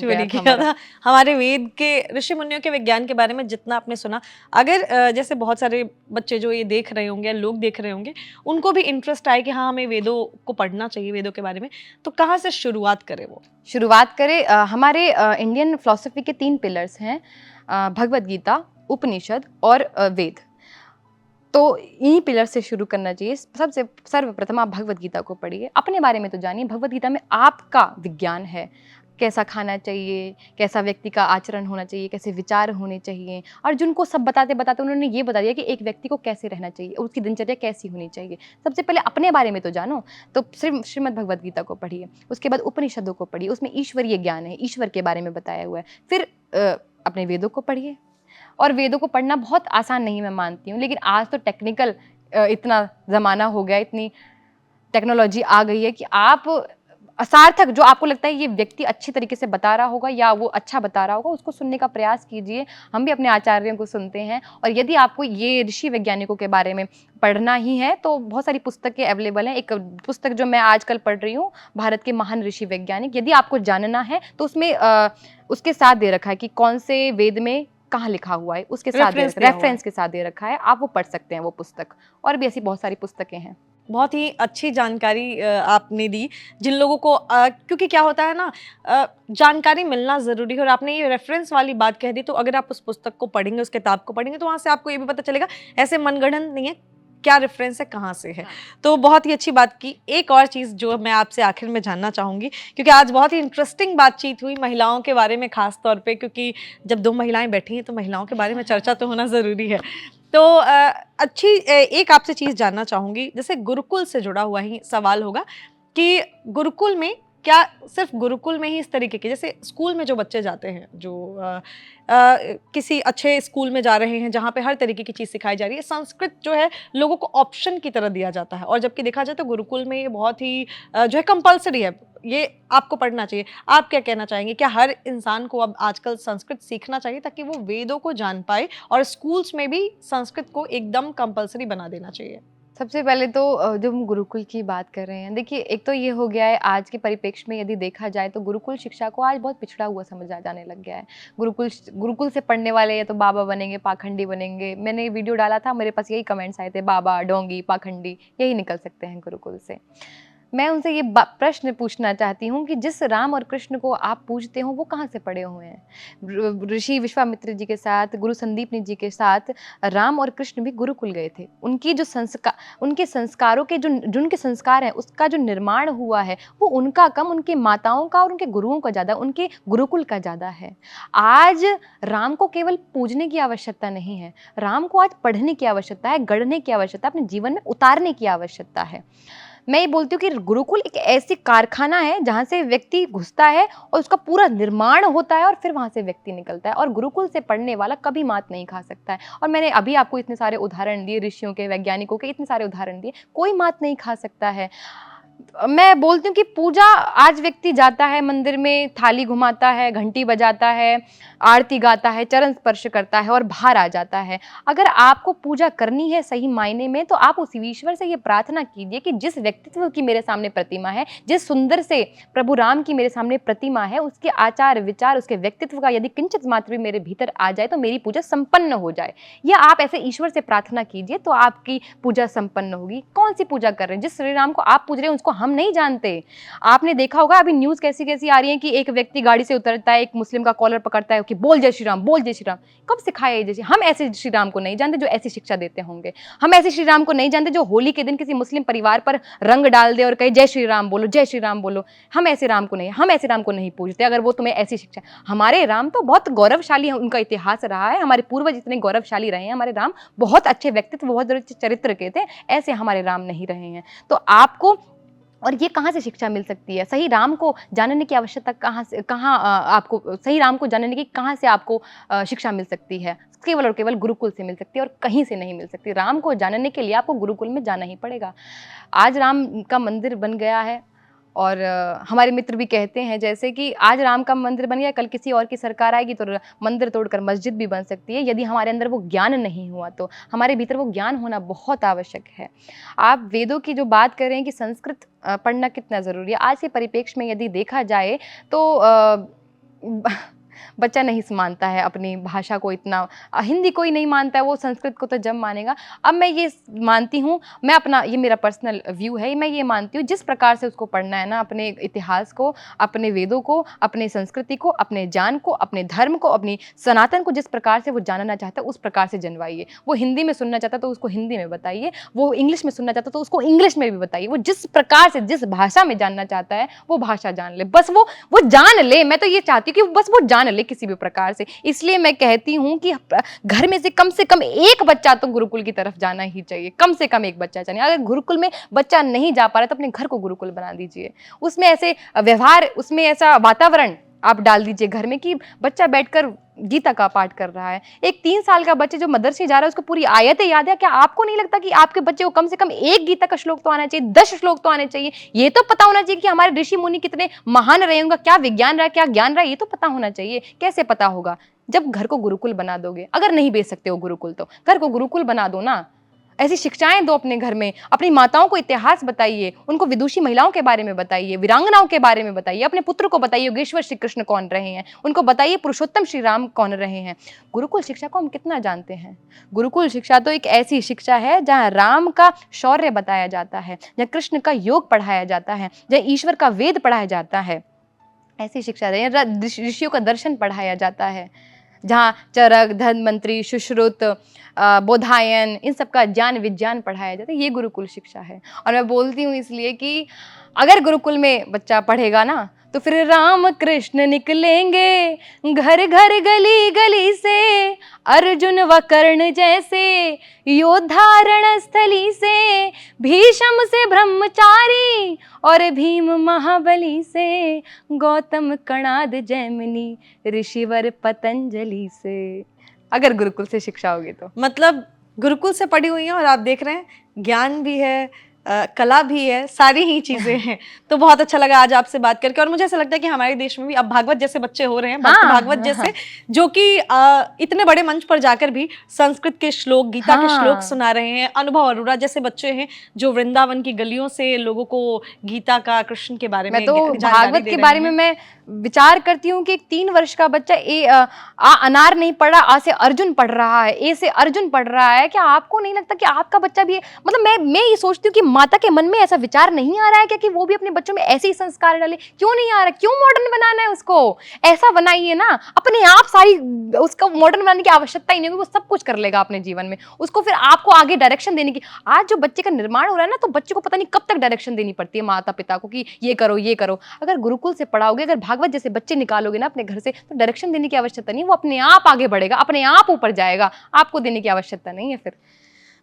था। हमारे वेद के ऋषि मुनियों के विज्ञान के बारे में जितना आपने सुना, अगर जैसे बहुत सारे बच्चे जो ये देख रहे होंगे, लोग देख रहे होंगे, उनको भी इंटरेस्ट आए कि हाँ हमें वेदों को पढ़ना चाहिए, वेदों के बारे में, तो कहाँ से शुरुआत करें? वो शुरुआत करें, हमारे इंडियन फिलॉसफी के 3 पिलर्स हैं, भगवद गीता, उपनिषद और वेद। तो इन्हीं पिलर से शुरू करना चाहिए। सबसे सर्वप्रथम आप भगवद गीता को पढ़िए, अपने बारे में तो जानिए। भगवद गीता में आपका विज्ञान है, कैसा खाना चाहिए, कैसा व्यक्ति का आचरण होना चाहिए, कैसे विचार होने चाहिए। अर्जुन को सब बताते बताते उन्होंने ये बता दिया कि एक व्यक्ति को कैसे रहना चाहिए, उसकी दिनचर्या कैसी होनी चाहिए। सबसे पहले अपने बारे में तो जानो, तो श्रीमद् भगवद गीता को पढ़िए। उसके बाद उपनिषदों को पढ़िए, उसमें ईश्वरीय ज्ञान है, ईश्वर के बारे में बताया हुआ है। फिर अपने वेदों को पढ़िए। और वेदों को पढ़ना बहुत आसान नहीं, मैं मानती हूँ, लेकिन आज तो टेक्निकल इतना ज़माना हो गया, इतनी टेक्नोलॉजी आ गई है कि आप सार्थक, जो आपको लगता है ये व्यक्ति अच्छे तरीके से बता रहा होगा या वो अच्छा बता रहा होगा, उसको सुनने का प्रयास कीजिए। हम भी अपने आचार्यों को सुनते हैं। और यदि आपको ये ऋषि वैज्ञानिकों के बारे में पढ़ना ही है तो बहुत सारी पुस्तकें अवेलेबल हैं। एक पुस्तक जो मैं आजकल पढ़ रही हूँ, भारत के महान ऋषि वैज्ञानिक, यदि आपको जानना है तो उसमें उसके साथ दे रखा है कि कौन से वेद में कहाँ लिखा हुआ है, उसके साथ रेफरेंस के साथ दे रखा है। आप वो पढ़ सकते हैं वो पुस्तक। और भी ऐसी बहुत सारी पुस्तकें हैं। बहुत ही अच्छी जानकारी आपने दी जिन लोगों को क्योंकि क्या होता है ना, जानकारी मिलना ज़रूरी है। और आपने ये रेफरेंस वाली बात कह दी, तो अगर आप उस पुस्तक को पढ़ेंगे, उस किताब को पढ़ेंगे, तो वहाँ से आपको ये भी पता चलेगा ऐसे मनगढ़ंत नहीं है, क्या रेफरेंस है, कहाँ से है। तो बहुत ही अच्छी बात की। एक और चीज़ जो मैं आपसे आखिर में जानना चाहूँगी, क्योंकि आज बहुत ही इंटरेस्टिंग बातचीत हुई महिलाओं के बारे में ख़ास तौर पे, क्योंकि जब दो महिलाएं बैठी हैं तो महिलाओं के बारे में चर्चा तो होना ज़रूरी है। तो एक आपसे चीज़ जानना चाहूँगी, जैसे गुरुकुल से जुड़ा हुआ ही सवाल होगा कि गुरुकुल में क्या सिर्फ गुरुकुल में ही इस तरीके के, जैसे स्कूल में जो बच्चे जाते हैं, जो किसी अच्छे स्कूल में जा रहे हैं जहाँ पे हर तरीके की चीज़ सिखाई जा रही है, संस्कृत जो है लोगों को ऑप्शन की तरह दिया जाता है, और जबकि देखा जाए तो गुरुकुल में ये बहुत ही जो है कंपलसरी है, ये आपको पढ़ना चाहिए। आप क्या कहना चाहेंगे, क्या हर इंसान को अब आजकल संस्कृत सीखना चाहिए ताकि वो वेदों को जान पाए, और स्कूल्स में भी संस्कृत को एकदम कंपलसरी बना देना चाहिए? सबसे पहले तो जो हम गुरुकुल की बात कर रहे हैं, देखिए एक तो ये हो गया है आज के परिप्रेक्ष्य में यदि देखा जाए तो गुरुकुल शिक्षा को आज बहुत पिछड़ा हुआ समझा जाने लग गया है। गुरुकुल से पढ़ने वाले या तो बाबा बनेंगे, पाखंडी बनेंगे। मैंने वीडियो डाला था, मेरे पास यही कमेंट्स आए थे, बाबा, डोंगी, पाखंडी यही निकल सकते हैं गुरुकुल से। मैं उनसे ये प्रश्न पूछना चाहती हूँ कि जिस राम और कृष्ण को आप पूजते हो वो कहाँ से पढ़े हुए हैं? ऋषि विश्वामित्र जी के साथ, गुरु संदीपनी जी के साथ राम और कृष्ण भी गुरुकुल गए थे। उनकी जो उनके संस्कारों के जो उनके संस्कार हैं उसका जो निर्माण हुआ है वो उनका कम, उनके माताओं का और उनके गुरुओं का ज़्यादा, उनके गुरुकुल का ज़्यादा है। आज राम को केवल पूजने की आवश्यकता नहीं है, राम को आज पढ़ने की आवश्यकता है, गढ़ने की आवश्यकता है, अपने जीवन में उतारने की आवश्यकता है। मैं ये बोलती हूँ कि गुरुकुल एक ऐसी कारखाना है जहाँ से व्यक्ति घुसता है और उसका पूरा निर्माण होता है और फिर वहाँ से व्यक्ति निकलता है, और गुरुकुल से पढ़ने वाला कभी मात नहीं खा सकता है। और मैंने अभी आपको इतने सारे उदाहरण दिए, ऋषियों के, वैज्ञानिकों के इतने सारे उदाहरण दिए, कोई मात नहीं खा सकता है। मैं बोलती हूँ कि पूजा, आज व्यक्ति जाता है मंदिर में, थाली घुमाता है, घंटी बजाता है, आरती गाता है, चरण स्पर्श करता है और बाहर आ जाता है। अगर आपको पूजा करनी है सही मायने में तो आप उस ईश्वर से ये प्रार्थना कीजिए कि जिस व्यक्तित्व की मेरे सामने प्रतिमा है, जिस सुंदर से प्रभु राम की मेरे सामने प्रतिमा है, उसके आचार विचार, उसके व्यक्तित्व का यदि किंचित मात्र भी मेरे भीतर आ जाए तो मेरी पूजा संपन्न हो जाए। या आप ऐसे ईश्वर से प्रार्थना कीजिए तो आपकी पूजा संपन्न होगी। कौन सी पूजा कर रहे हैं? जिस श्री राम को आप पूज रहे हैं उसको हम नहीं जानते। आपने देखा होगा अभी न्यूज़ कैसी कैसी आ रही है कि एक व्यक्ति गाड़ी से उतरता है, एक मुस्लिम का कॉलर पकड़ता है कि बोल जय श्री राम, बोल जय श्री राम। कब सिखाया ये? जैसे हम ऐसे श्री राम को नहीं जानते जो ऐसी शिक्षा देते होंगे। हम ऐसे श्री राम को नहीं जानते जो होली के दिन किसी मुस्लिम परिवार पर रंग डाल दे और कहे जय श्री राम बोलो, जय श्री राम बोलो। हम ऐसे राम को नहीं पूजते। अगर वो तुम्हें ऐसी शिक्षा, हमारे राम तो बहुत गौरवशाली है, उनका इतिहास रहा है, हमारे पूर्वज इतने गौरवशाली रहे हैं, हमारे राम बहुत अच्छे व्यक्तित्व, बहुत अच्छे चरित्र के थे, ऐसे हमारे राम नहीं रहे हैं। तो आपको, और ये कहाँ से शिक्षा मिल सकती है? सही राम को जानने की आवश्यकता आपको सही राम को जानने की कहाँ से आपको शिक्षा मिल सकती है? केवल और केवल गुरुकुल से मिल सकती है और कहीं से नहीं मिल सकती। राम को जानने के लिए आपको गुरुकुल में जाना ही पड़ेगा। आज राम का मंदिर बन गया है और हमारे मित्र भी कहते हैं जैसे कि आज राम का मंदिर बन गया, कल किसी और की सरकार आएगी तो मंदिर तोड़कर मस्जिद भी बन सकती है। यदि हमारे अंदर वो ज्ञान नहीं हुआ तो हमारे भीतर वो ज्ञान होना बहुत आवश्यक है। आप वेदों की जो बात कर रहे हैं कि संस्कृत पढ़ना कितना ज़रूरी है, आज के परिप्रेक्ष्य में यदि देखा जाए तो बच्चा नहीं मानता है अपनी भाषा को इतना। हिंदी कोई नहीं मानता है, वो संस्कृत को तो जब मानेगा। अब मैं ये मानती हूँ, मैं अपना, ये मेरा पर्सनल व्यू है, मैं ये मानती हूँ जिस प्रकार से उसको पढ़ना है ना, अपने इतिहास को, अपने वेदों को, अपने संस्कृति को, अपने ज्ञान को, अपने धर्म को, अपनी सनातन को, जिस प्रकार से वो जानना चाहता है उस प्रकार से जनवाइए। वो हिंदी में सुनना चाहता तो उसको हिंदी में बताइए, वो इंग्लिश में सुनना चाहता तो उसको इंग्लिश में भी बताइए। वो जिस प्रकार से, जिस भाषा में जानना चाहता है वो भाषा जान ले, बस वो जान ले। मैं तो ये चाहती हूँ कि बस वो जान ले किसी भी प्रकार से। इसलिए मैं कहती हूँ कि घर में से कम एक बच्चा तो गुरुकुल की तरफ जाना ही चाहिए, कम से कम एक बच्चा चाहिए। अगर गुरुकुल में बच्चा नहीं जा पा रहा तो अपने घर को गुरुकुल बना दीजिए, उसमें ऐसे व्यवहार, उसमें ऐसा वातावरण आप डाल दीजिए घर में कि बच्चा बैठकर गीता का पाठ कर रहा है। एक 3 साल का बच्चे जो मदरसे जा रहा है उसको पूरी आयतें याद है। क्या आपको नहीं लगता कि आपके बच्चे को कम से कम एक गीता का श्लोक तो आना चाहिए, 10 श्लोक तो आने चाहिए? ये तो पता होना चाहिए कि हमारे ऋषि मुनि कितने महान रहे होंगे, क्या विज्ञान रहा, क्या ज्ञान रहा, ये तो पता होना चाहिए। कैसे पता होगा? जब घर को गुरुकुल बना दोगे। अगर नहीं भेज सकते हो गुरुकुल तो घर को गुरुकुल बना दो ना। ऐसी शिक्षाएं दो अपने घर में, अपनी माताओं को इतिहास बताइए, उनको विदुषी महिलाओं के बारे में बताइए, वीरांगनाओं के बारे में बताइए, अपने पुत्र को बताइए योगेश्वर श्री कृष्ण कौन रहे हैं, उनको बताइए पुरुषोत्तम श्री राम कौन रहे हैं। गुरुकुल शिक्षा को हम कितना जानते हैं? गुरुकुल शिक्षा तो एक ऐसी शिक्षा है जहाँ राम का शौर्य बताया जाता है, जहाँ कृष्ण का योग पढ़ाया जाता है, जहाँ ईश्वर का वेद पढ़ाया जाता है। ऐसी शिक्षा ऋषियों का दर्शन पढ़ाया जाता है, जहाँ चरक, धन्वंतरि, सुश्रुत, बोधायन, इन सब का ज्ञान विज्ञान पढ़ाया जाता है। ये गुरुकुल शिक्षा है। और मैं बोलती हूँ इसलिए कि अगर गुरुकुल में बच्चा पढ़ेगा ना तो फिर राम कृष्ण निकलेंगे घर घर गली गली से, अर्जुन व कर्ण जैसे योद्धा रणस्थली से, भीष्म से ब्रह्मचारी और भीम महाबली से, गौतम कणाद जैमिनी ऋषिवर पतंजलि से। अगर गुरुकुल से शिक्षा होगी तो मतलब गुरुकुल से पढ़ी हुई हैं और आप देख रहे हैं ज्ञान भी है, कला भी है, सारी ही चीजें हैं। तो बहुत अच्छा लगा आज आपसे बात करके। और मुझे ऐसा लगता है कि हमारे देश में भी अब भागवत जैसे बच्चे हो रहे हैं, भक्त भागवत जैसे, जो कि इतने बड़े मंच पर जाकर भी संस्कृत के श्लोक, गीता के श्लोक सुना रहे हैं। अनुभव अरोड़ा जैसे बच्चे हैं जो वृंदावन की गलियों से लोगों को गीता का, कृष्ण के बारे में, मैं तो भागवत के बारे में मैं विचार करती हूँ कि एक 3 वर्ष का बच्चा अनार नहीं पढ़ रहा, आ से अर्जुन पढ़ रहा है, ए से अर्जुन पढ़ रहा है। क्या आपको नहीं लगता कि आपका बच्चा भी है? मतलब मैं ये सोचती हूँ कि माता के मन में ऐसा विचार नहीं आ रहा है क्या कि वो भी अपने बच्चों में ऐसे ही संस्कार डाले? क्यों नहीं आ रहा? क्यों मॉडर्न बनाना है उसको? ऐसा बनाइए ना, अपने आप सारी, उसको मॉडर्न बनाने की आवश्यकता ही नहीं होगी, वो सब कुछ कर लेगा अपने जीवन में। उसको फिर आपको आगे डायरेक्शन देने की, आज जो बच्चे का निर्माण हो रहा है ना, तो बच्चे को पता नहीं कब तक डायरेक्शन देनी पड़ती है माता पिता को कि ये करो ये करो। अगर गुरुकुल से पढ़ाओगे, अगर भागवत जैसे बच्चे निकालोगे ना अपने घर से, तो डायरेक्शन देने की आवश्यकता नहीं, वो अपने आप आगे बढ़ेगा, अपने आप ऊपर जाएगा, आपको देने की आवश्यकता नहीं है। फिर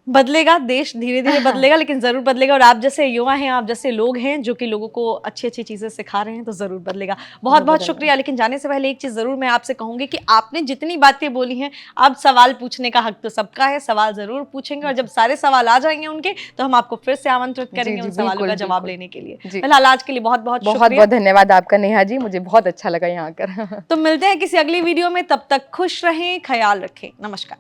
बदलेगा देश, धीरे धीरे बदलेगा, लेकिन जरूर बदलेगा। और आप जैसे युवा हैं, आप जैसे लोग हैं जो कि लोगों को अच्छी अच्छी चीजें सिखा रहे हैं, तो जरूर बदलेगा। बहुत बहुत शुक्रिया। लेकिन जाने से पहले एक चीज जरूर मैं आपसे कहूंगी कि आपने जितनी बातें बोली हैं, अब सवाल पूछने का हक तो सबका है, सवाल जरूर पूछेंगे। और जब सारे सवाल आ जाएंगे उनके, तो हम आपको फिर से आमंत्रित करेंगे उन सवालों का जवाब लेने के लिए। फिलहाल आज के लिए बहुत बहुत धन्यवाद आपका नेहा जी, मुझे बहुत अच्छा लगा यहाँ आकर। तो मिलते हैं किसी अगली वीडियो में, तब तक खुश रहें, ख्याल रखें, नमस्कार।